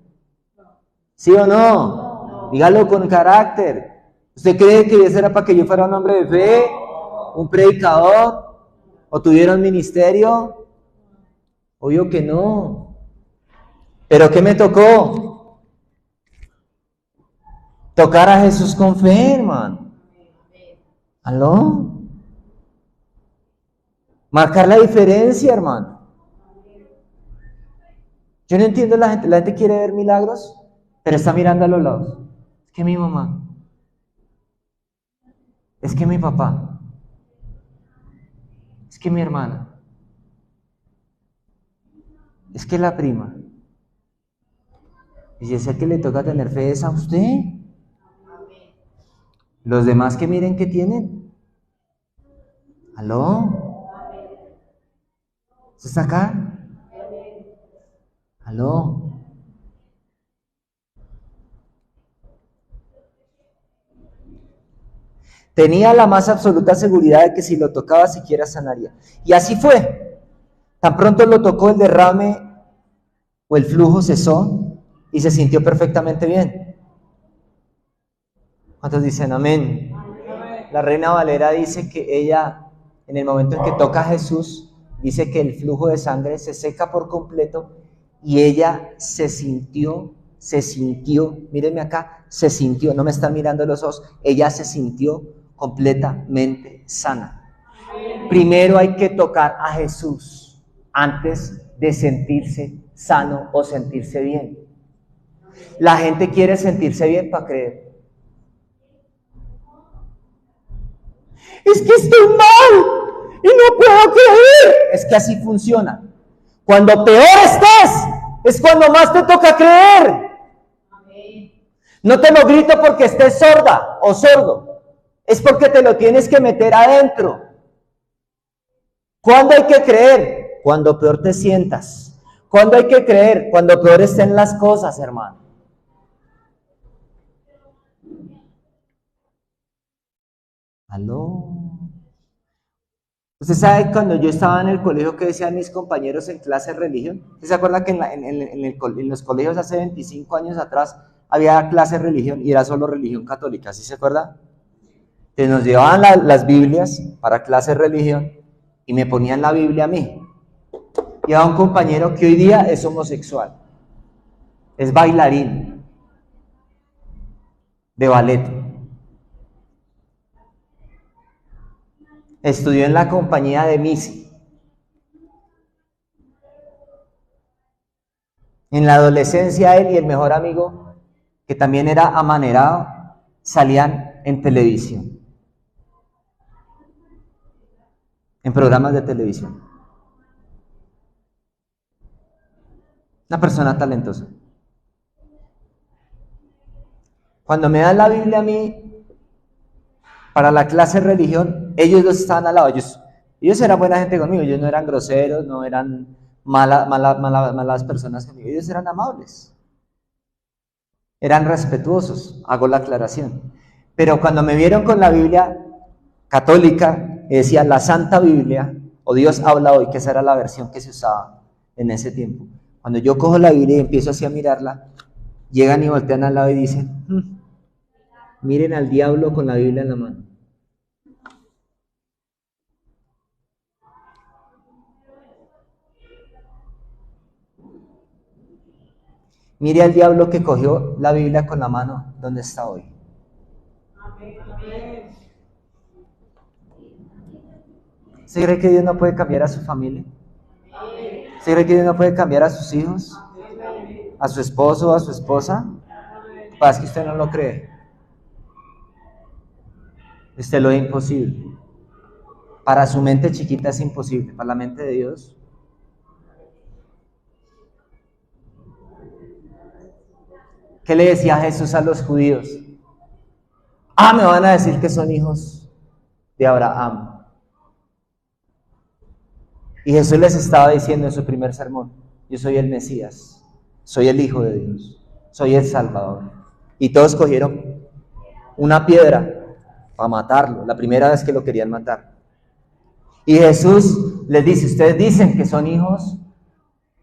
¿Sí o no? Dígalo con carácter. ¿Usted cree que eso era para que yo fuera un hombre de fe? ¿Un predicador? ¿O tuviera un ministerio? Obvio que no. ¿Pero qué me tocó? Tocar a Jesús con fe, hermano. ¿Aló? Marcar la diferencia, hermano. Yo no entiendo la gente quiere ver milagros, pero está mirando a los lados. Es que mi mamá, es que mi papá, es que mi hermana, es que la prima. Y si es el que le toca tener fe es a usted. Los demás que miren qué tienen. ¿Aló? ¿Usted está acá? ¿Aló? Tenía la más absoluta seguridad de que si lo tocaba siquiera sanaría. Y así fue. Tan pronto lo tocó, el derrame o el flujo cesó y se sintió perfectamente bien. ¿Cuántos dicen amén? La Reina Valera dice que ella, en el momento en que toca a Jesús, dice que el flujo de sangre se seca por completo y ella se sintió, mírenme acá, se sintió, no me están mirando los ojos, ella se sintió completamente sana. Primero hay que tocar a Jesús antes de sentirse sano o sentirse bien. La gente quiere sentirse bien para creer. Es que estoy mal y no puedo creer. Es que así funciona. Cuando peor estés, es cuando más te toca creer. No te lo grito porque estés sorda o sordo. Es porque te lo tienes que meter adentro. ¿Cuándo hay que creer? Cuando peor te sientas. ¿Cuándo hay que creer? Cuando peor estén las cosas, hermano. ¿Aló? ¿Usted sabe cuando yo estaba en el colegio qué decían mis compañeros en clase de religión? ¿Usted se acuerda que en los colegios hace 25 años atrás había clase de religión y era solo religión católica? ¿Sí se acuerda? Entonces nos llevaban las Biblias para clase de religión y me ponían la Biblia a mí. Y a un compañero que hoy día es homosexual, es bailarín de ballet. Estudió en la compañía de Missy. En la adolescencia él y el mejor amigo, que también era amanerado, salían en televisión, en programas de televisión. Una persona talentosa. Cuando me dan la Biblia a mí, para la clase de religión, ellos dos estaban al lado. Ellos eran buena gente conmigo, ellos no eran groseros, no eran malas personas conmigo, ellos eran amables. Eran respetuosos, hago la aclaración. Pero cuando me vieron con la Biblia católica, decía la Santa Biblia, o Dios habla hoy, que esa era la versión que se usaba en ese tiempo. Cuando yo cojo la Biblia y empiezo así a mirarla, llegan y voltean al lado y dicen, miren al diablo con la Biblia en la mano. Mire al diablo que cogió la Biblia con la mano, ¿dónde está hoy? ¿Se cree que Dios no puede cambiar a su familia? ¿Se cree que Dios no puede cambiar a sus hijos? ¿A su esposo o a su esposa? Pasa que usted no lo cree. Usted lo ve imposible. Para su mente chiquita es imposible, para la mente de Dios. ¿Qué le decía Jesús a los judíos? Me van a decir que son hijos de Abraham. Y Jesús les estaba diciendo en su primer sermón, yo soy el Mesías, soy el Hijo de Dios, soy el Salvador. Y todos cogieron una piedra para matarlo, la primera vez que lo querían matar. Y Jesús les dice, ustedes dicen que son hijos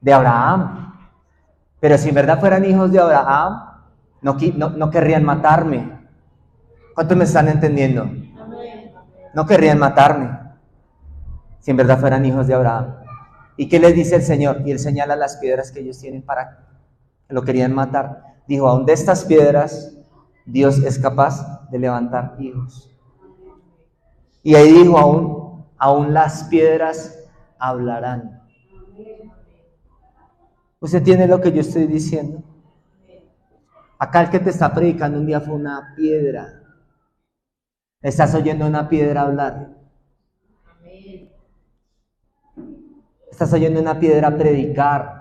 de Abraham, pero si en verdad fueran hijos de Abraham, no querrían matarme. ¿Cuántos me están entendiendo? No querrían matarme si en verdad fueran hijos de Abraham. ¿Y qué les dice el Señor? Y Él señala las piedras que ellos tienen para que lo querían matar. Dijo, aún de estas piedras Dios es capaz de levantar hijos. Y ahí dijo, aún las piedras hablarán. ¿Usted tiene lo que yo estoy diciendo? Acá el que te está predicando un día fue una piedra. Estás oyendo una piedra hablar. Estás oyendo una piedra predicar.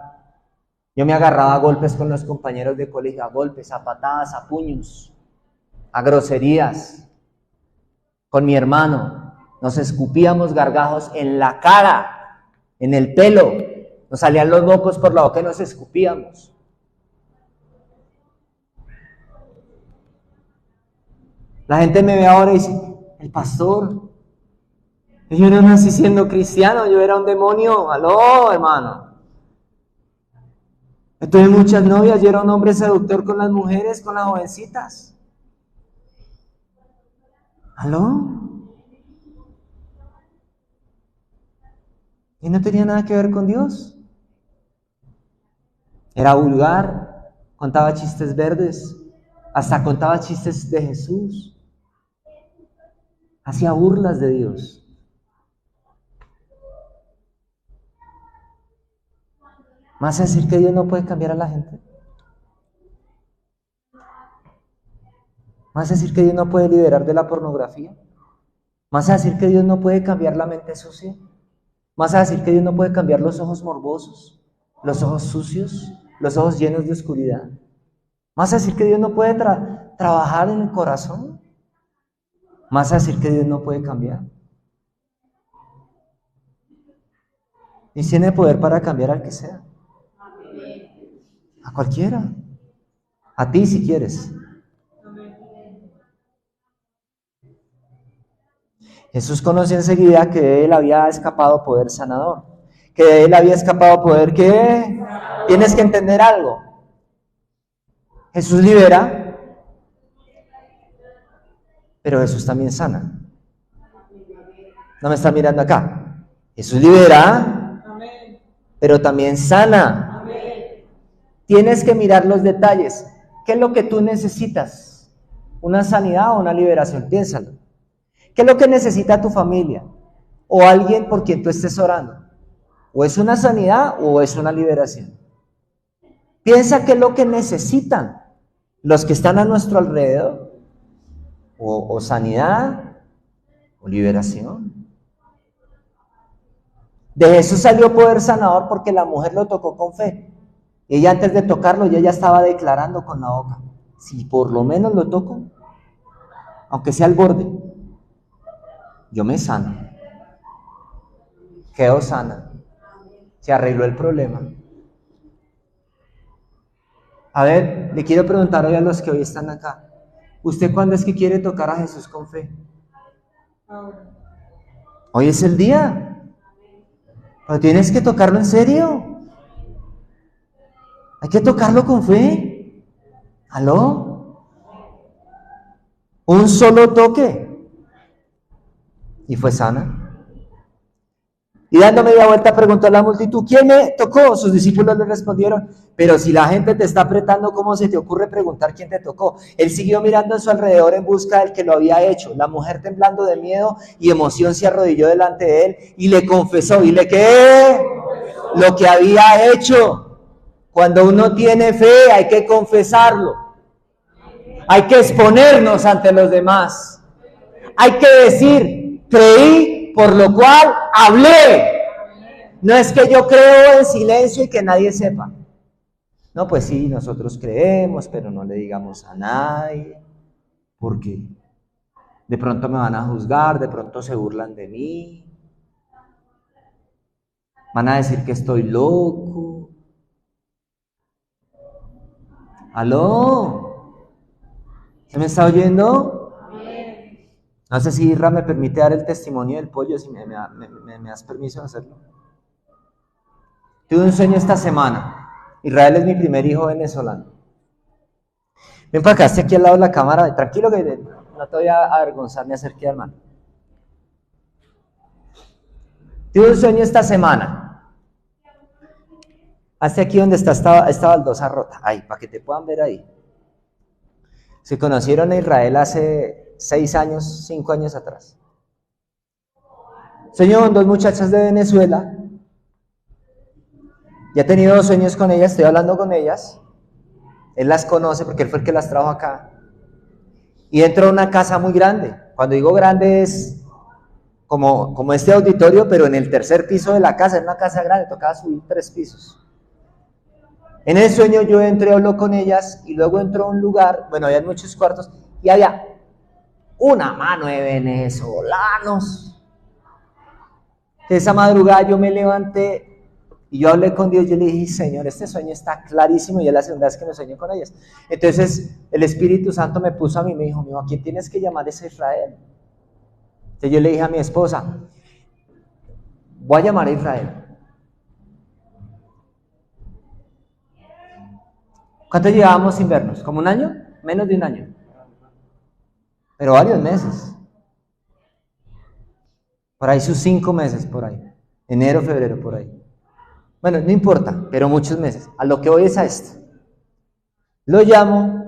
Yo me agarraba a golpes con los compañeros de colegio, a golpes, a patadas, a puños, a groserías. Con mi hermano nos escupíamos gargajos en la cara, en el pelo. Nos salían los mocos por la boca y nos escupíamos. La gente me ve ahora y dice, el pastor. Yo no nací siendo cristiano, yo era un demonio. Aló, hermano. Yo tuve muchas novias, yo era un hombre seductor con las mujeres, con las jovencitas. ¿Aló? Y no tenía nada que ver con Dios. Era vulgar, contaba chistes verdes, hasta contaba chistes de Jesús. Hacía burlas de Dios. ¿Más a decir que Dios no puede cambiar a la gente? ¿Más a decir que Dios no puede liberar de la pornografía? ¿Más a decir que Dios no puede cambiar la mente sucia? ¿Más a decir que Dios no puede cambiar los ojos morbosos, los ojos sucios, los ojos llenos de oscuridad? ¿Más a decir que Dios no puede trabajar en el corazón? ¿Más a decir que Dios no puede cambiar? Y tiene poder para cambiar al que sea. A cualquiera. A ti si quieres. Jesús conoció enseguida que de él había escapado poder sanador. Que de él había escapado poder que... Tienes que entender algo. Jesús libera, pero Jesús también sana. No me está mirando acá. Jesús libera, pero también sana. Tienes que mirar los detalles. ¿Qué es lo que tú necesitas? ¿Una sanidad o una liberación? Piénsalo. ¿Qué es lo que necesita tu familia? ¿O alguien por quien tú estés orando? ¿O es una sanidad o es una liberación? Piensa qué es lo que necesitan los que están a nuestro alrededor. O sanidad o liberación. De Jesús salió poder sanador porque la mujer lo tocó con fe. Y ella antes de tocarlo, ella ya estaba declarando con la boca: si por lo menos lo toco, aunque sea al borde, yo me sano. Quedó sana. Se arregló el problema. A ver, le quiero preguntar hoy a los que hoy están acá: ¿usted cuándo es que quiere tocar a Jesús con fe? Hoy es el día. Pero tienes que tocarlo en serio. Hay que tocarlo con fe. ¿Aló? Un solo toque. Y fue sana. Y dando media vuelta preguntó a la multitud: ¿quién me tocó? Sus discípulos le respondieron: pero si la gente te está apretando, ¿cómo se te ocurre preguntar quién te tocó? Él siguió mirando a su alrededor en busca del que lo había hecho. La mujer, temblando de miedo y emoción, se arrodilló delante de él y le confesó. ¿Y le qué? Lo que había hecho. Cuando uno tiene fe, hay que confesarlo. Hay que exponernos ante los demás. Hay que decir: creí, por lo cual hablé. No es que yo creo en silencio y que nadie sepa. No, pues sí, nosotros creemos, pero no le digamos a nadie, porque de pronto me van a juzgar, de pronto se burlan de mí, van a decir que estoy loco. ¿Aló? ¿Se me está oyendo? No sé si Isra me permite dar el testimonio del pollo, si me das permiso de hacerlo. Tuve un sueño esta semana. Israel es mi primer hijo venezolano. Ven para acá, esté aquí al lado de la cámara. Tranquilo que no te voy a avergonzar ni hacer quedar mal. Tuve un sueño esta semana. Hasta aquí donde está esta baldosa rota. Ahí, para que te puedan ver ahí. Se conocieron a Israel hace 6 años, 5 años atrás. Soñó con 2 muchachas de Venezuela. Ya he tenido 2 sueños con ellas, estoy hablando con ellas. Él las conoce porque él fue el que las trajo acá. Y dentro de una casa muy grande. Cuando digo grande es como este auditorio, pero en el tercer piso de la casa. Es una casa grande, tocaba subir 3 pisos. En el sueño yo entré, hablo con ellas y luego entró a un lugar, bueno, había muchos cuartos y había una mano de venezolanos. Esa madrugada yo me levanté y yo hablé con Dios. Yo le dije: Señor, este sueño está clarísimo y es la segunda vez que me sueño con ellas. Entonces el Espíritu Santo me puso a mí y me dijo: ¿a quién tienes que llamar? Es Israel. Entonces yo le dije a mi esposa, voy a llamar a Israel. ¿Cuánto llevábamos sin vernos? ¿Como un año? Menos de un año. Pero varios meses. Por ahí sus 5 meses, por ahí. Enero, febrero, por ahí. Bueno, no importa, pero muchos meses. A lo que voy es a esto. Lo llamo.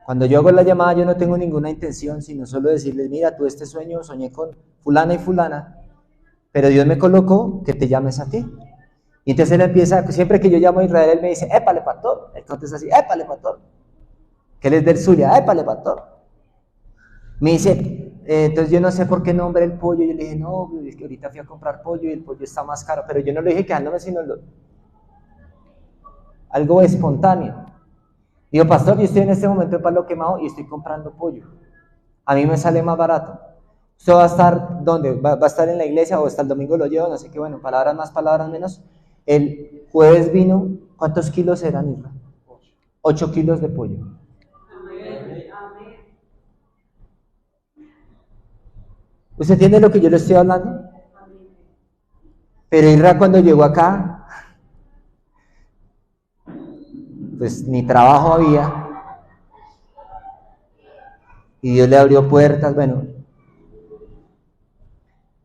Cuando yo hago la llamada, yo no tengo ninguna intención, sino solo decirles, mira, tú este sueño soñé con fulana y fulana, pero Dios me colocó que te llames a ti. Y entonces él empieza, siempre que yo llamo a Israel, él me dice, épale, pastor. Él contesta así, épale, pastor. Que él es del Zulia, épale, pastor. Me dice, entonces yo no sé por qué nombré el pollo. Yo le dije, no, es que ahorita fui a comprar pollo y el pollo está más caro. Pero yo no le dije quedándome, sino algo espontáneo. Digo, pastor, yo estoy en este momento de palo quemado y estoy comprando pollo. A mí me sale más barato. ¿Usted va a estar dónde? ¿Va a estar en la iglesia o hasta el domingo lo llevo? No sé qué, bueno, palabras más, palabras menos. El jueves vino, ¿cuántos kilos eran, Isra? 8 kilos de pollo. ¿Usted entiende lo que yo le estoy hablando? Pero Isra cuando llegó acá, pues ni trabajo había. Y Dios le abrió puertas, bueno.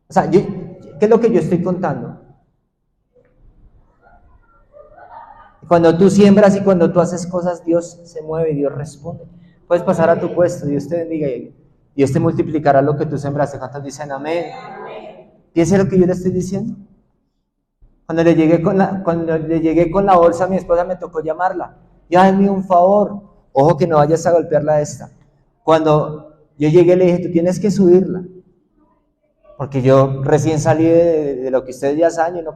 O sea, ¿qué es lo que yo estoy contando? Cuando tú siembras y cuando tú haces cosas, Dios se mueve y Dios responde. Puedes pasar a tu puesto, Dios te bendiga y Dios te multiplicará lo que tú sembraste. ¿Cuántos dicen amén? Piense lo que yo le estoy diciendo. Cuando le llegué con la bolsa a mi esposa, me tocó llamarla. Ya, hazme un favor. Ojo que no vayas a golpearla esta. Cuando yo llegué, le dije, tú tienes que subirla. Porque yo recién salí de lo que ustedes ya saben, yo no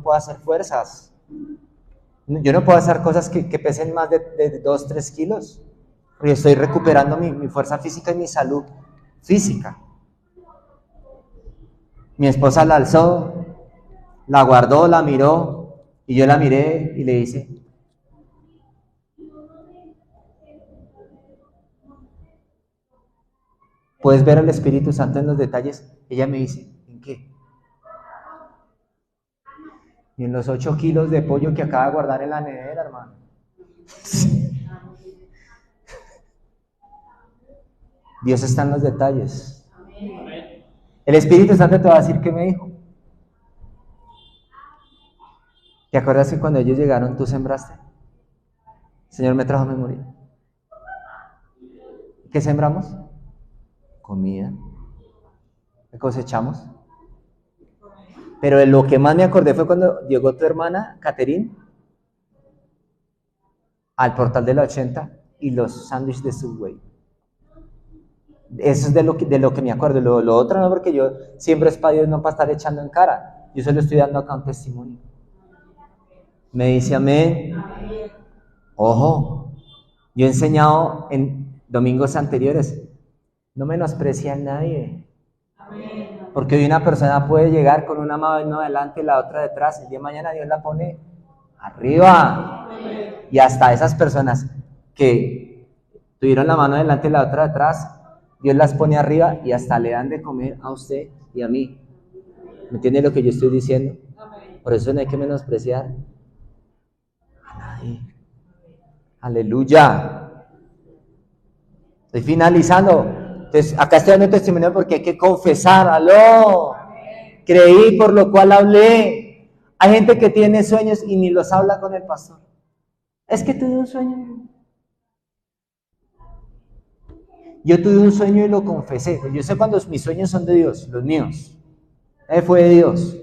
puedo hacer fuerzas. Yo no puedo hacer cosas que pesen más de 2, 3 kilos. Porque estoy recuperando mi fuerza física y mi salud física. Mi esposa la alzó, la guardó, la miró, y yo la miré y le dije, ¿puedes ver al Espíritu Santo en los detalles? Ella me dice, ¿en qué? Y en los 8 kilos de pollo que acaba de guardar en la nevera, hermano. Dios está en los detalles. El Espíritu Santo te va a decir qué me dijo. ¿Te acuerdas que cuando ellos llegaron tú sembraste? El Señor me trajo memoria. ¿Qué sembramos? Comida. ¿Qué cosechamos? Pero de lo que más me acordé fue cuando llegó tu hermana, Caterine, al portal de la 80 y los sándwiches de Subway. Eso es de lo que me acuerdo. Lo otro no, porque yo siempre es para Dios, no para estar echando en cara. Yo solo estoy dando acá un testimonio. Me dice amén. Ojo, yo he enseñado en domingos anteriores, no menosprecia a nadie. Porque hoy una persona puede llegar con una mano adelante y la otra detrás. El día de mañana Dios la pone arriba. Y hasta esas personas que tuvieron la mano adelante y la otra detrás, Dios las pone arriba y hasta le dan de comer a usted y a mí. ¿Me entiende lo que yo estoy diciendo? Por eso no hay que menospreciar a nadie. Aleluya. Estoy finalizando. Entonces, acá estoy dando testimonio porque hay que confesar. ¡Aló! Creí, por lo cual hablé. Hay gente que tiene sueños y ni los habla con el pastor. Es que tuve un sueño. Yo tuve un sueño y lo confesé. Yo sé cuando mis sueños son de Dios, los míos. Fue de Dios.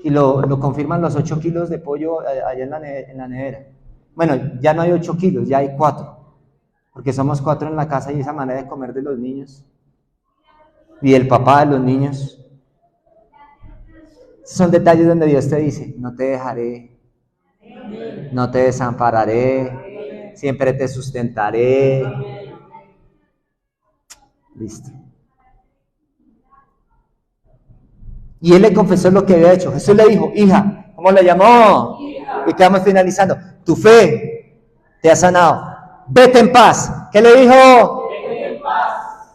Y lo confirman los 8 kilos de pollo allá en la nevera. Bueno, ya no hay 8 kilos, ya hay 4. Porque somos 4 en la casa y esa manera de comer de los niños. Y del papá de los niños. Son detalles donde Dios te dice, no te dejaré, no te desampararé, siempre te sustentaré. Listo. Y él le confesó lo que había hecho. Jesús le dijo, hija, ¿cómo la llamó? Hija. Y quedamos finalizando. Tu fe te ha sanado. Vete en paz. ¿Qué le dijo? Vete en paz.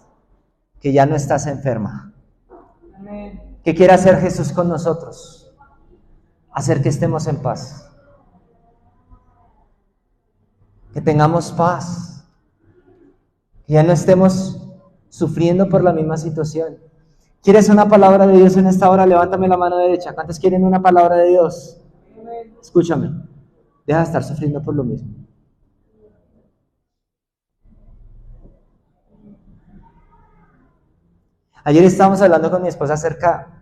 que ya no estás enferma. Amén. ¿Qué quiere hacer Jesús con nosotros? Hacer que estemos en paz. Que tengamos paz. Que ya no estemos sufriendo por la misma situación. ¿Quieres una palabra de Dios en esta hora? Levántame la mano derecha. ¿Cuántos quieren una palabra de Dios? Amén. Escúchame. Deja de estar sufriendo por lo mismo. Ayer estábamos hablando con mi esposa acerca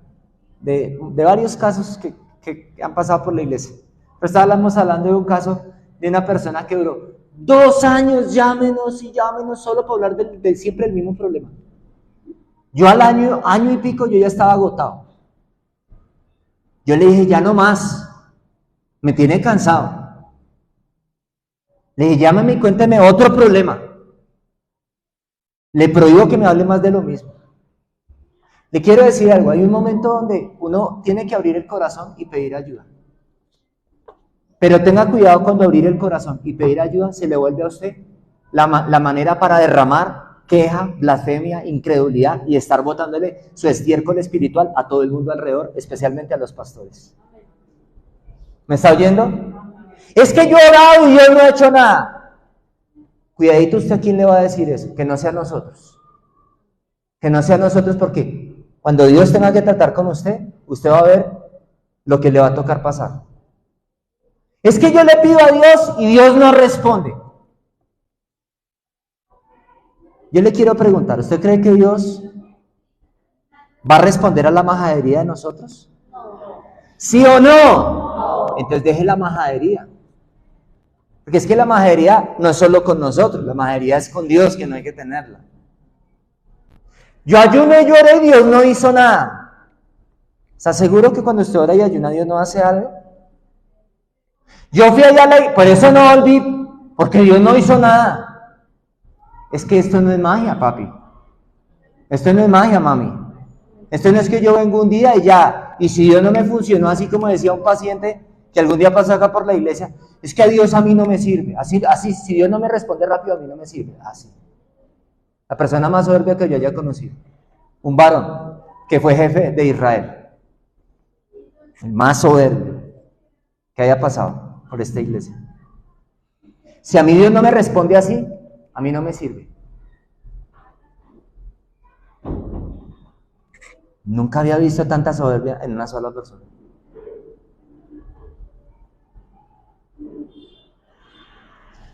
de varios casos que han pasado por la iglesia. Pero estábamos hablando de un caso de una persona que duró 2 años, llámenos y llámenos solo para hablar de siempre el mismo problema. Yo al año y pico, yo ya estaba agotado. Yo le dije, ya no más, me tiene cansado. Le dije, llámame y cuénteme otro problema. Le prohíbo que me hable más de lo mismo. Le quiero decir algo, hay un momento donde uno tiene que abrir el corazón y pedir ayuda. Pero tenga cuidado cuando abrir el corazón y pedir ayuda se le vuelve a usted la manera para derramar queja, blasfemia, incredulidad y estar botándole su estiércol espiritual a todo el mundo alrededor, especialmente a los pastores. ¿Me está oyendo? Es que yo he orado y Dios no ha hecho nada. Cuidadito usted a quién le va a decir eso, que no sea nosotros. Que no sea nosotros porque cuando Dios tenga que tratar con usted, usted va a ver lo que le va a tocar pasar. Es que yo le pido a Dios y Dios no responde. Yo le quiero preguntar, ¿usted cree que Dios va a responder a la majadería de nosotros? ¿Sí o no? Entonces deje la majadería. Porque es que la majadería no es solo con nosotros, la majadería es con Dios, que no hay que tenerla. Yo ayuné y lloré y Dios no hizo nada. ¿Está seguro que cuando usted ora y ayuna Dios no hace algo? Yo fui allá, por eso no volví, porque Dios no hizo nada. Es que esto no es magia, papi. Esto no es magia, mami. Esto no es que yo vengo un día y ya, y si Dios no me funcionó, así como decía un paciente que algún día pasó acá por la iglesia, es que a Dios a mí no me sirve. Así, si Dios no me responde rápido, a mí no me sirve. Así. La persona más soberbia que yo haya conocido. Un varón que fue jefe de Israel. El más soberbio que haya pasado por esta iglesia. Si a mí Dios no me responde así, a mí no me sirve. Nunca había visto tanta soberbia en una sola persona.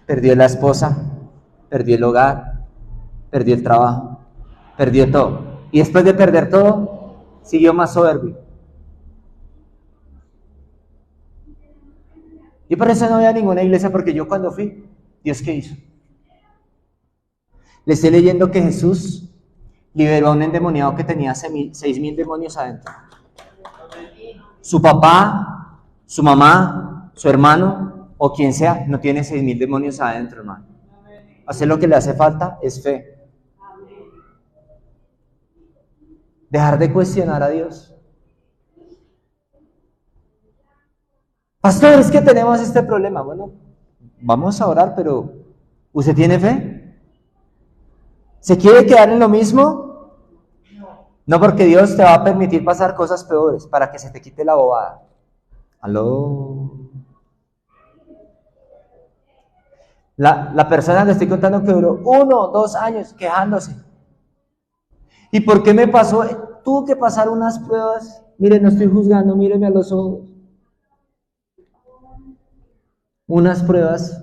Perdió la esposa, perdió el hogar, perdió el trabajo, perdió todo. Y después de perder todo, siguió más soberbio. Y por eso no voy a ninguna iglesia, porque yo cuando fui, ¿Dios qué hizo? Le estoy leyendo que Jesús liberó a un endemoniado que tenía 6,000 demonios adentro. Su papá, su mamá, su hermano o quien sea no tiene 6,000 demonios adentro, hermano. Hacer lo que le hace falta es fe. Dejar de cuestionar a Dios. Pastor, es que tenemos este problema. Bueno, vamos a orar, pero ¿usted tiene fe? ¿Se quiere quedar en lo mismo? No, porque Dios te va a permitir pasar cosas peores para que se te quite la bobada. ¿Aló? La persona le estoy contando que duró 1 o 2 años quejándose. ¿Y por qué me pasó? Tuvo que pasar unas pruebas. Mire, no estoy juzgando, míreme a los ojos. Unas pruebas.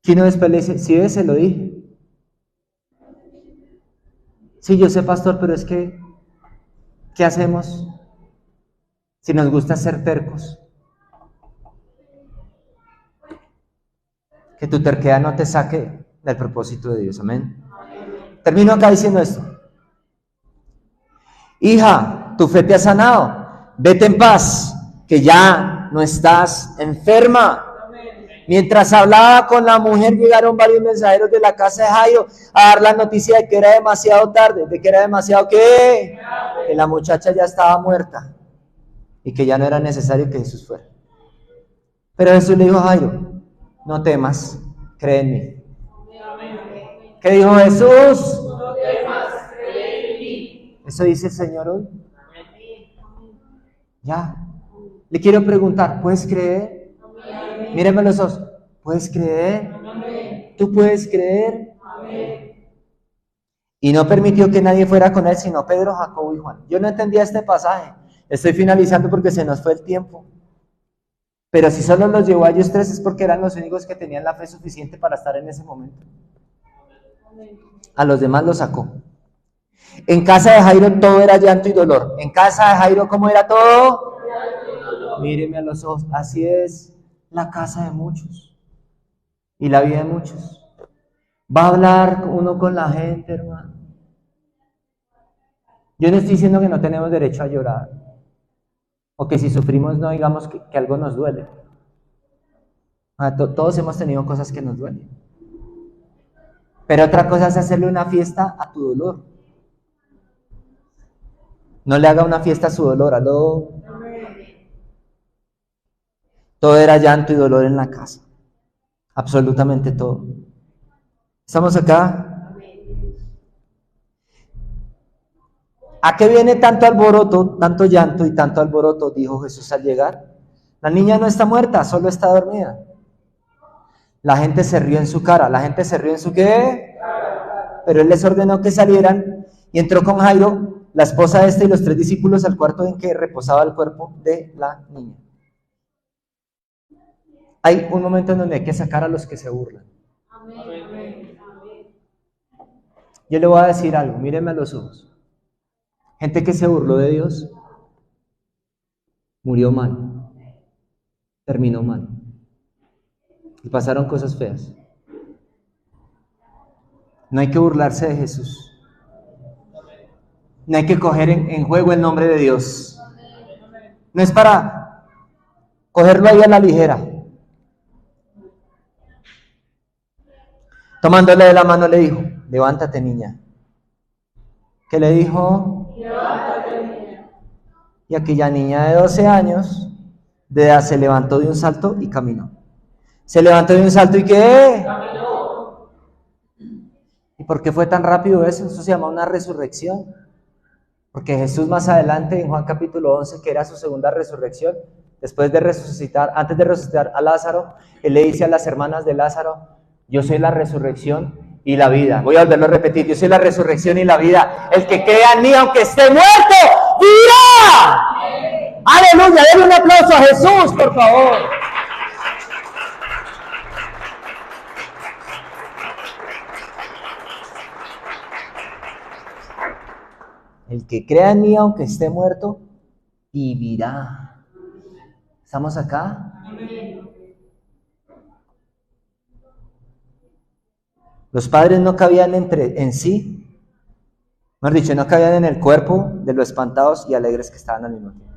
Que uno después le dice, sí, se lo dije. Sí, yo sé, pastor, pero es que, ¿qué hacemos si nos gusta ser tercos? Que tu terquedad no te saque del propósito de Dios, amén. Termino acá diciendo esto. Hija, tu fe te ha sanado, vete en paz, que ya no estás enferma. Mientras hablaba con la mujer, llegaron varios mensajeros de la casa de Jairo a dar la noticia de que era demasiado tarde, de que era demasiado ¿qué? Que la muchacha ya estaba muerta y que ya no era necesario que Jesús fuera. Pero Jesús le dijo a Jairo, no temas, cree en mí. ¿Qué dijo Jesús? ¿Eso dice el Señor hoy? Ya. Le quiero preguntar, ¿puedes creer? Míreme los ojos. ¿Puedes creer? ¿Tú puedes creer? Y no permitió que nadie fuera con él, sino Pedro, Jacobo y Juan. Yo no entendía este pasaje. Estoy finalizando porque se nos fue el tiempo. Pero si solo los llevó a ellos tres es porque eran los únicos que tenían la fe suficiente para estar en ese momento. A los demás los sacó. En casa de Jairo todo era llanto y dolor. En casa de Jairo, ¿cómo era todo? Míreme a los ojos. Así es la casa de muchos y la vida de muchos. Va a hablar uno con la gente, hermano. Yo no estoy diciendo que no tenemos derecho a llorar, o que si sufrimos no digamos que algo nos duele. Todos hemos tenido cosas que nos duelen. Pero otra cosa es hacerle una fiesta a tu dolor. No le haga una fiesta a su dolor. ¿Aló? Todo era llanto y dolor en la casa. Absolutamente todo. ¿Estamos acá? ¿A qué viene tanto alboroto, tanto llanto y tanto alboroto? Dijo Jesús al llegar. La niña no está muerta, solo está dormida. La gente se rió en su cara. ¿La gente se rió en su qué? Pero él les ordenó que salieran y entró con Jairo, la esposa de este y los 3 discípulos al cuarto en que reposaba el cuerpo de la niña. Hay un momento en donde hay que sacar a los que se burlan. Yo le voy a decir algo, mírenme a los ojos. Gente que se burló de Dios, murió mal, terminó mal. Y pasaron cosas feas. No hay que burlarse de Jesús. No hay que coger en juego el nombre de Dios. No es para cogerlo ahí a la ligera. Tomándole de la mano le dijo, levántate niña. ¿Qué le dijo? Levántate niña. Y aquella niña de 12 años de edad se levantó de un salto y caminó. Se levantó de un salto y ¿qué? Caminó. ¿Y por qué fue tan rápido eso? Eso se llama una resurrección. Porque Jesús más adelante en Juan capítulo 11, que era su segunda resurrección, después de resucitar, antes de resucitar a Lázaro, él le dice a las hermanas de Lázaro, yo soy la resurrección y la vida. Voy a volverlo a repetir, yo soy la resurrección y la vida. El que crea en mí, aunque esté muerto, vivirá. Aleluya, denle un aplauso a Jesús, por favor. El que crea en mí, aunque esté muerto, vivirá. ¿Estamos acá? Los padres no cabían en sí, mejor dicho, no cabían en el cuerpo de lo espantados y alegres que estaban al mismo tiempo.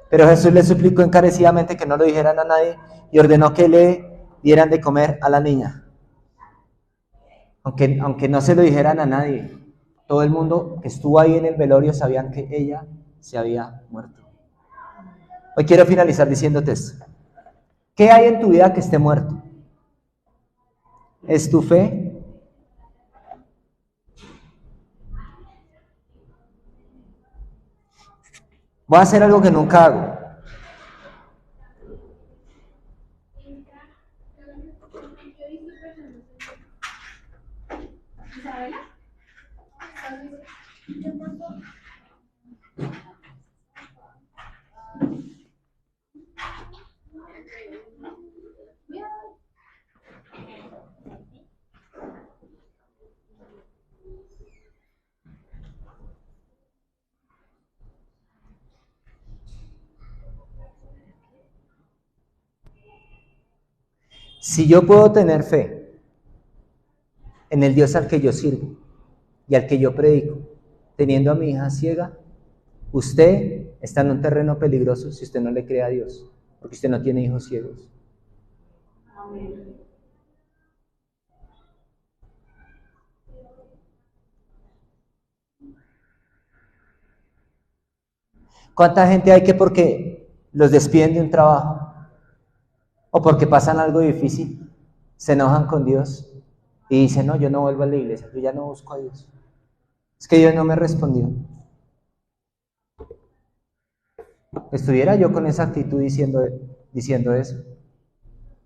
Pero Jesús les suplicó encarecidamente que no lo dijeran a nadie y ordenó que le dieran de comer a la niña. Aunque no se lo dijeran a nadie, todo el mundo que estuvo ahí en el velorio sabían que ella se había muerto. Hoy quiero finalizar diciéndote esto. ¿Qué hay en tu vida que esté muerto? ¿Es tu fe? Voy a hacer algo que nunca hago. Si yo puedo tener fe en el Dios al que yo sirvo y al que yo predico, teniendo a mi hija ciega, usted está en un terreno peligroso si usted no le cree a Dios, porque usted no tiene hijos ciegos. Amén. ¿Cuánta gente hay que porque los despiden de un trabajo o porque pasan algo difícil, se enojan con Dios y dicen, no, yo no vuelvo a la iglesia, yo ya no busco a Dios. Es que Dios no me respondió. Estuviera yo con esa actitud diciendo eso.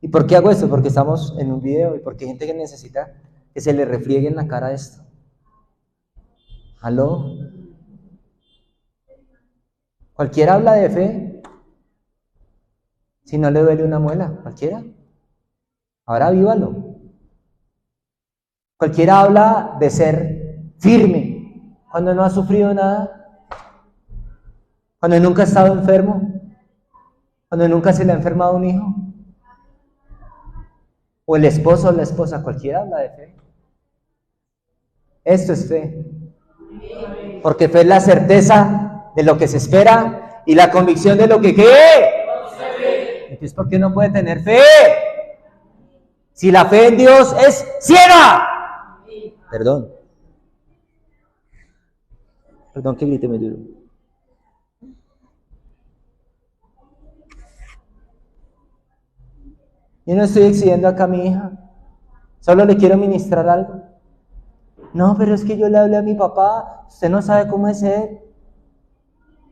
¿Y por qué hago esto? Porque estamos en un video y porque hay gente que necesita que se le refriegue en la cara esto. ¿Aló? Cualquiera habla de fe. Si no le duele una muela, cualquiera. Ahora vívalo. Cualquiera habla de ser firme cuando no ha sufrido nada, cuando nunca ha estado enfermo, cuando nunca se le ha enfermado un hijo, o el esposo o la esposa, cualquiera habla de fe. Esto es fe. Porque fe es la certeza de lo que se espera y la convicción de lo que cree. Entonces, ¿por qué no puede tener fe? Si la fe en Dios es ciega. Perdón que grite muy duro. Yo no estoy exigiendo acá a mi hija, solo le quiero ministrar algo. No, pero es que yo le hablé a mi papá, usted no sabe cómo es él.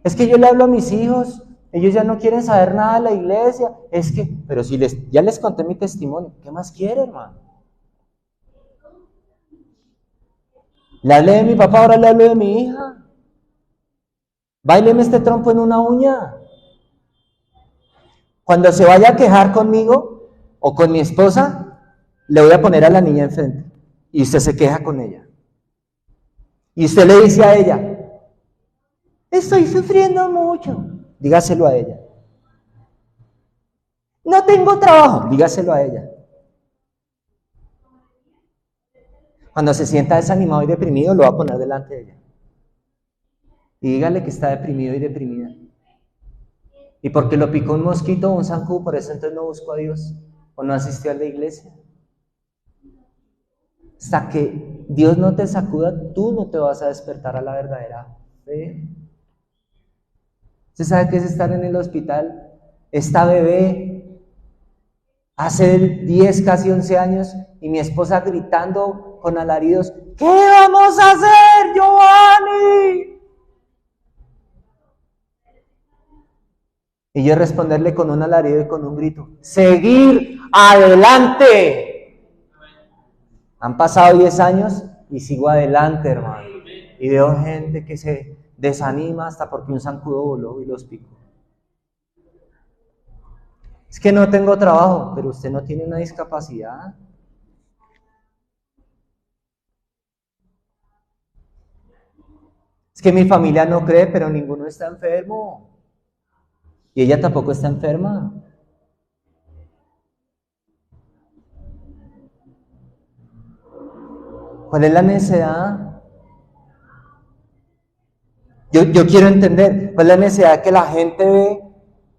Es que yo le hablo a mis hijos, ellos ya no quieren saber nada de la iglesia. Es que, pero si ya les conté mi testimonio, ¿qué más quiere, hermano? Le hablé de mi papá, ahora le hablo de mi hija. Báileme este trompo en una uña. Cuando se vaya a quejar conmigo o con mi esposa, le voy a poner a la niña enfrente y usted se queja con ella. Y usted le dice a ella, estoy sufriendo mucho. Dígaselo a ella. No tengo trabajo. Dígaselo a ella. Cuando se sienta desanimado y deprimido, lo va a poner delante de ella. Y dígale que está deprimido y deprimida. Y porque lo picó un mosquito o un zancudo, por eso entonces no buscó a Dios o no asistió a la iglesia. Hasta que Dios no te sacuda, tú no te vas a despertar a la verdadera fe. ¿Usted sabe qué es estar en el hospital? Esta bebé hace 10, casi 11 años y mi esposa gritando con alaridos, ¿qué vamos a hacer, Giovanni? Y yo responderle con un alarido y con un grito, ¡seguir adelante! Han pasado 10 años y sigo adelante, hermano. Y veo gente que se desanima hasta porque un zancudo voló y los picó. Es que no tengo trabajo, pero usted no tiene una discapacidad. Es que mi familia no cree, pero ninguno está enfermo. Y ella tampoco está enferma. ¿Cuál es la necesidad? Yo quiero entender, ¿cuál es la necesidad que la gente ve,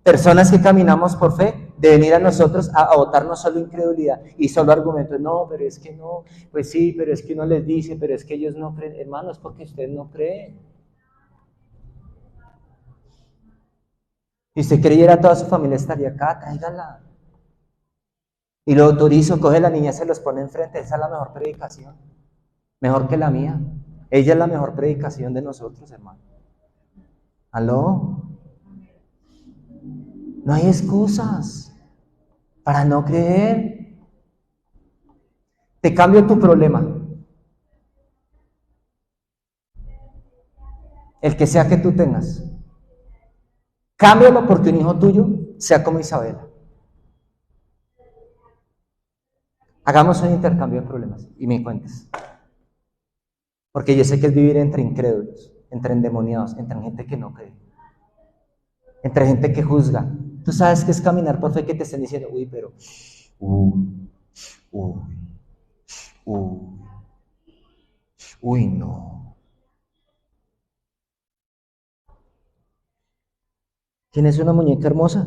personas que caminamos por fe, de venir a nosotros a botarnos solo incredulidad y solo argumentos? No, pero es que no, pues sí, pero es que uno les dice, pero es que ellos no creen. Hermano, es porque ustedes no creen. Si usted creyera, toda su familia estaría acá, tráigala. Y lo autorizo, coge a la niña, se los pone enfrente, esa es la mejor predicación. Mejor que la mía. Ella es la mejor predicación de nosotros, hermano. ¿Aló? No hay excusas para no creer. Te cambio tu problema. El que sea que tú tengas. Cámbialo porque un hijo tuyo sea como Isabela. Hagamos un intercambio de problemas y me cuentes. Porque yo sé que es vivir entre incrédulos, entre endemoniados, entre gente que no cree, entre gente que juzga. Tú sabes que es caminar por fe, que te estén diciendo, uy, pero, no. ¿Quién es una muñeca hermosa?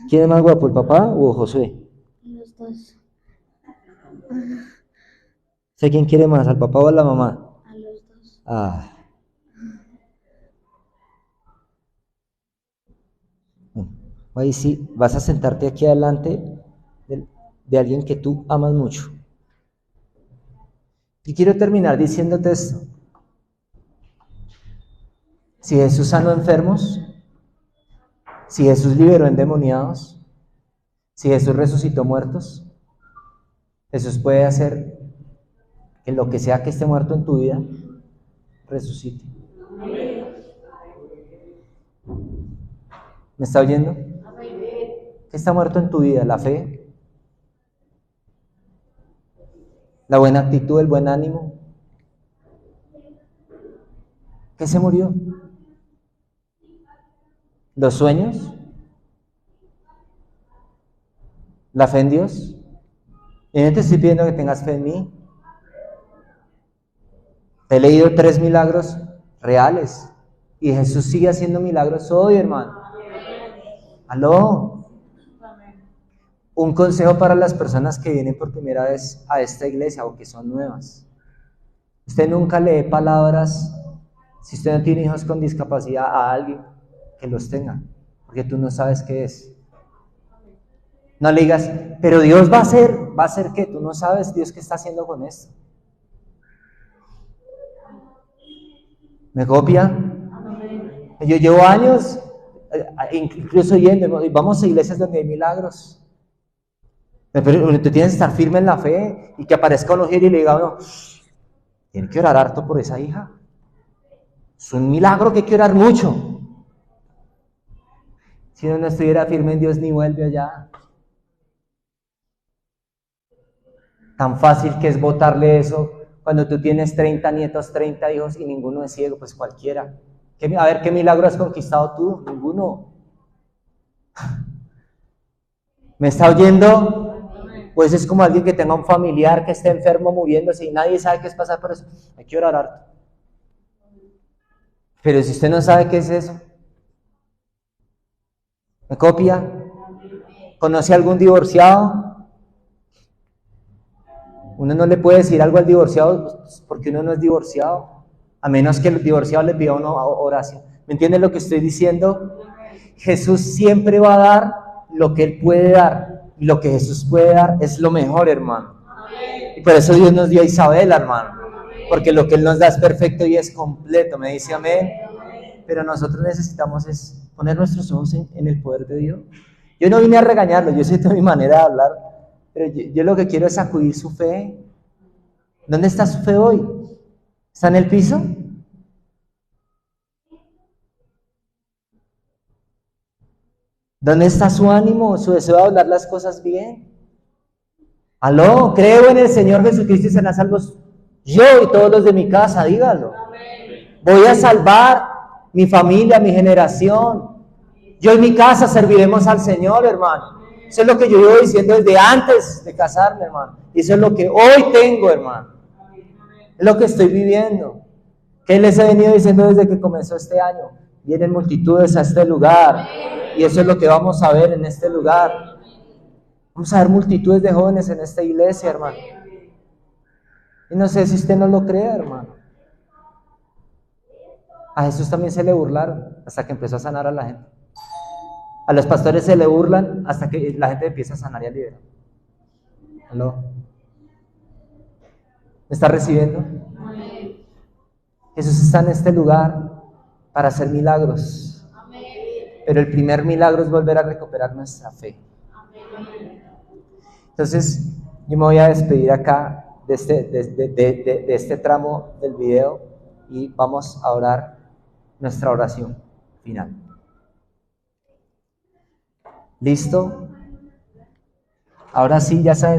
¿Quién es más guapo, el papá o José? Los dos. ¿Sé quién quiere más, al papá o a la mamá? A los dos. Bueno, Ahí sí, vas a sentarte aquí adelante de alguien que tú amas mucho. Y quiero terminar diciéndote esto. Si Jesús sanó enfermos, si Jesús liberó endemoniados, si Jesús resucitó muertos, Jesús puede hacer que lo que sea que esté muerto en tu vida, resucite. ¿Me está oyendo? ¿Qué está muerto en tu vida? ¿La fe? ¿La buena actitud, el buen ánimo? ¿Qué se murió? ¿Los sueños? ¿La fe en Dios? Y no te estoy pidiendo que tengas fe en mí. Te he leído 3 milagros reales y Jesús sigue haciendo milagros hoy, hermano. ¿Aló? Un consejo para las personas que vienen por primera vez a esta iglesia o que son nuevas. Usted nunca lee palabras, si usted no tiene hijos con discapacidad, a alguien que los tenga, porque tú no sabes qué es. No le digas, pero Dios va a hacer ¿qué? Tú no sabes Dios qué está haciendo con esto. ¿Me copia? Yo llevo años, incluso yendo, vamos a iglesias donde hay milagros. Pero tú tienes que estar firme en la fe y que aparezca un mujer y le diga, no, tiene que orar harto por esa hija. Es un milagro que hay que orar mucho. Si uno no estuviera firme en Dios, ni vuelve allá. Tan fácil que es botarle eso cuando tú tienes 30 nietos, 30 hijos y ninguno es ciego, pues cualquiera. A ver, ¿qué milagro has conquistado tú? Ninguno. ¿Me está oyendo? Pues es como alguien que tenga un familiar que esté enfermo, muriéndose y nadie sabe qué es pasar por eso. Hay que orar harto. Pero si usted no sabe qué es eso, ¿me copia? ¿Conoce a algún divorciado? Uno no le puede decir algo al divorciado porque uno no es divorciado, a menos que el divorciado le pida a uno oración. ¿Me entienden lo que estoy diciendo? Jesús siempre va a dar lo que Él puede dar. Y lo que Jesús puede dar es lo mejor, hermano. Y por eso Dios nos dio a Isabel, hermano. Porque lo que Él nos da es perfecto y es completo. ¿Me dice amén? Pero nosotros necesitamos es poner nuestros ojos en el poder de Dios. Yo no vine a regañarlo, yo sé mi manera de hablar. Pero yo lo que quiero es sacudir su fe. ¿Dónde está su fe hoy? ¿Está en el piso? ¿Dónde está su ánimo, su deseo de hablar las cosas bien? Aló, creo en el Señor Jesucristo y serán salvos yo y todos los de mi casa, dígalo. Voy a salvar mi familia, mi generación. Yo y mi casa serviremos al Señor, hermano. Eso es lo que yo llevo diciendo desde antes de casarme, hermano. Y eso es lo que hoy tengo, hermano. Es lo que estoy viviendo. ¿Qué les he venido diciendo desde que comenzó este año? Vienen multitudes a este lugar. Y eso es lo que vamos a ver en este lugar. Vamos a ver multitudes de jóvenes en esta iglesia, hermano. Y no sé si usted no lo cree, hermano. A Jesús también se le burlaron hasta que empezó a sanar a la gente. A los pastores se le burlan hasta que la gente empieza a sanar y a liberar. ¿Aló? ¿Me está recibiendo? Jesús está en este lugar para hacer milagros. Pero el primer milagro es volver a recuperar nuestra fe. Entonces, yo me voy a despedir acá de este tramo del video y vamos a orar nuestra oración final. ¿Listo? Ahora sí, ya saben.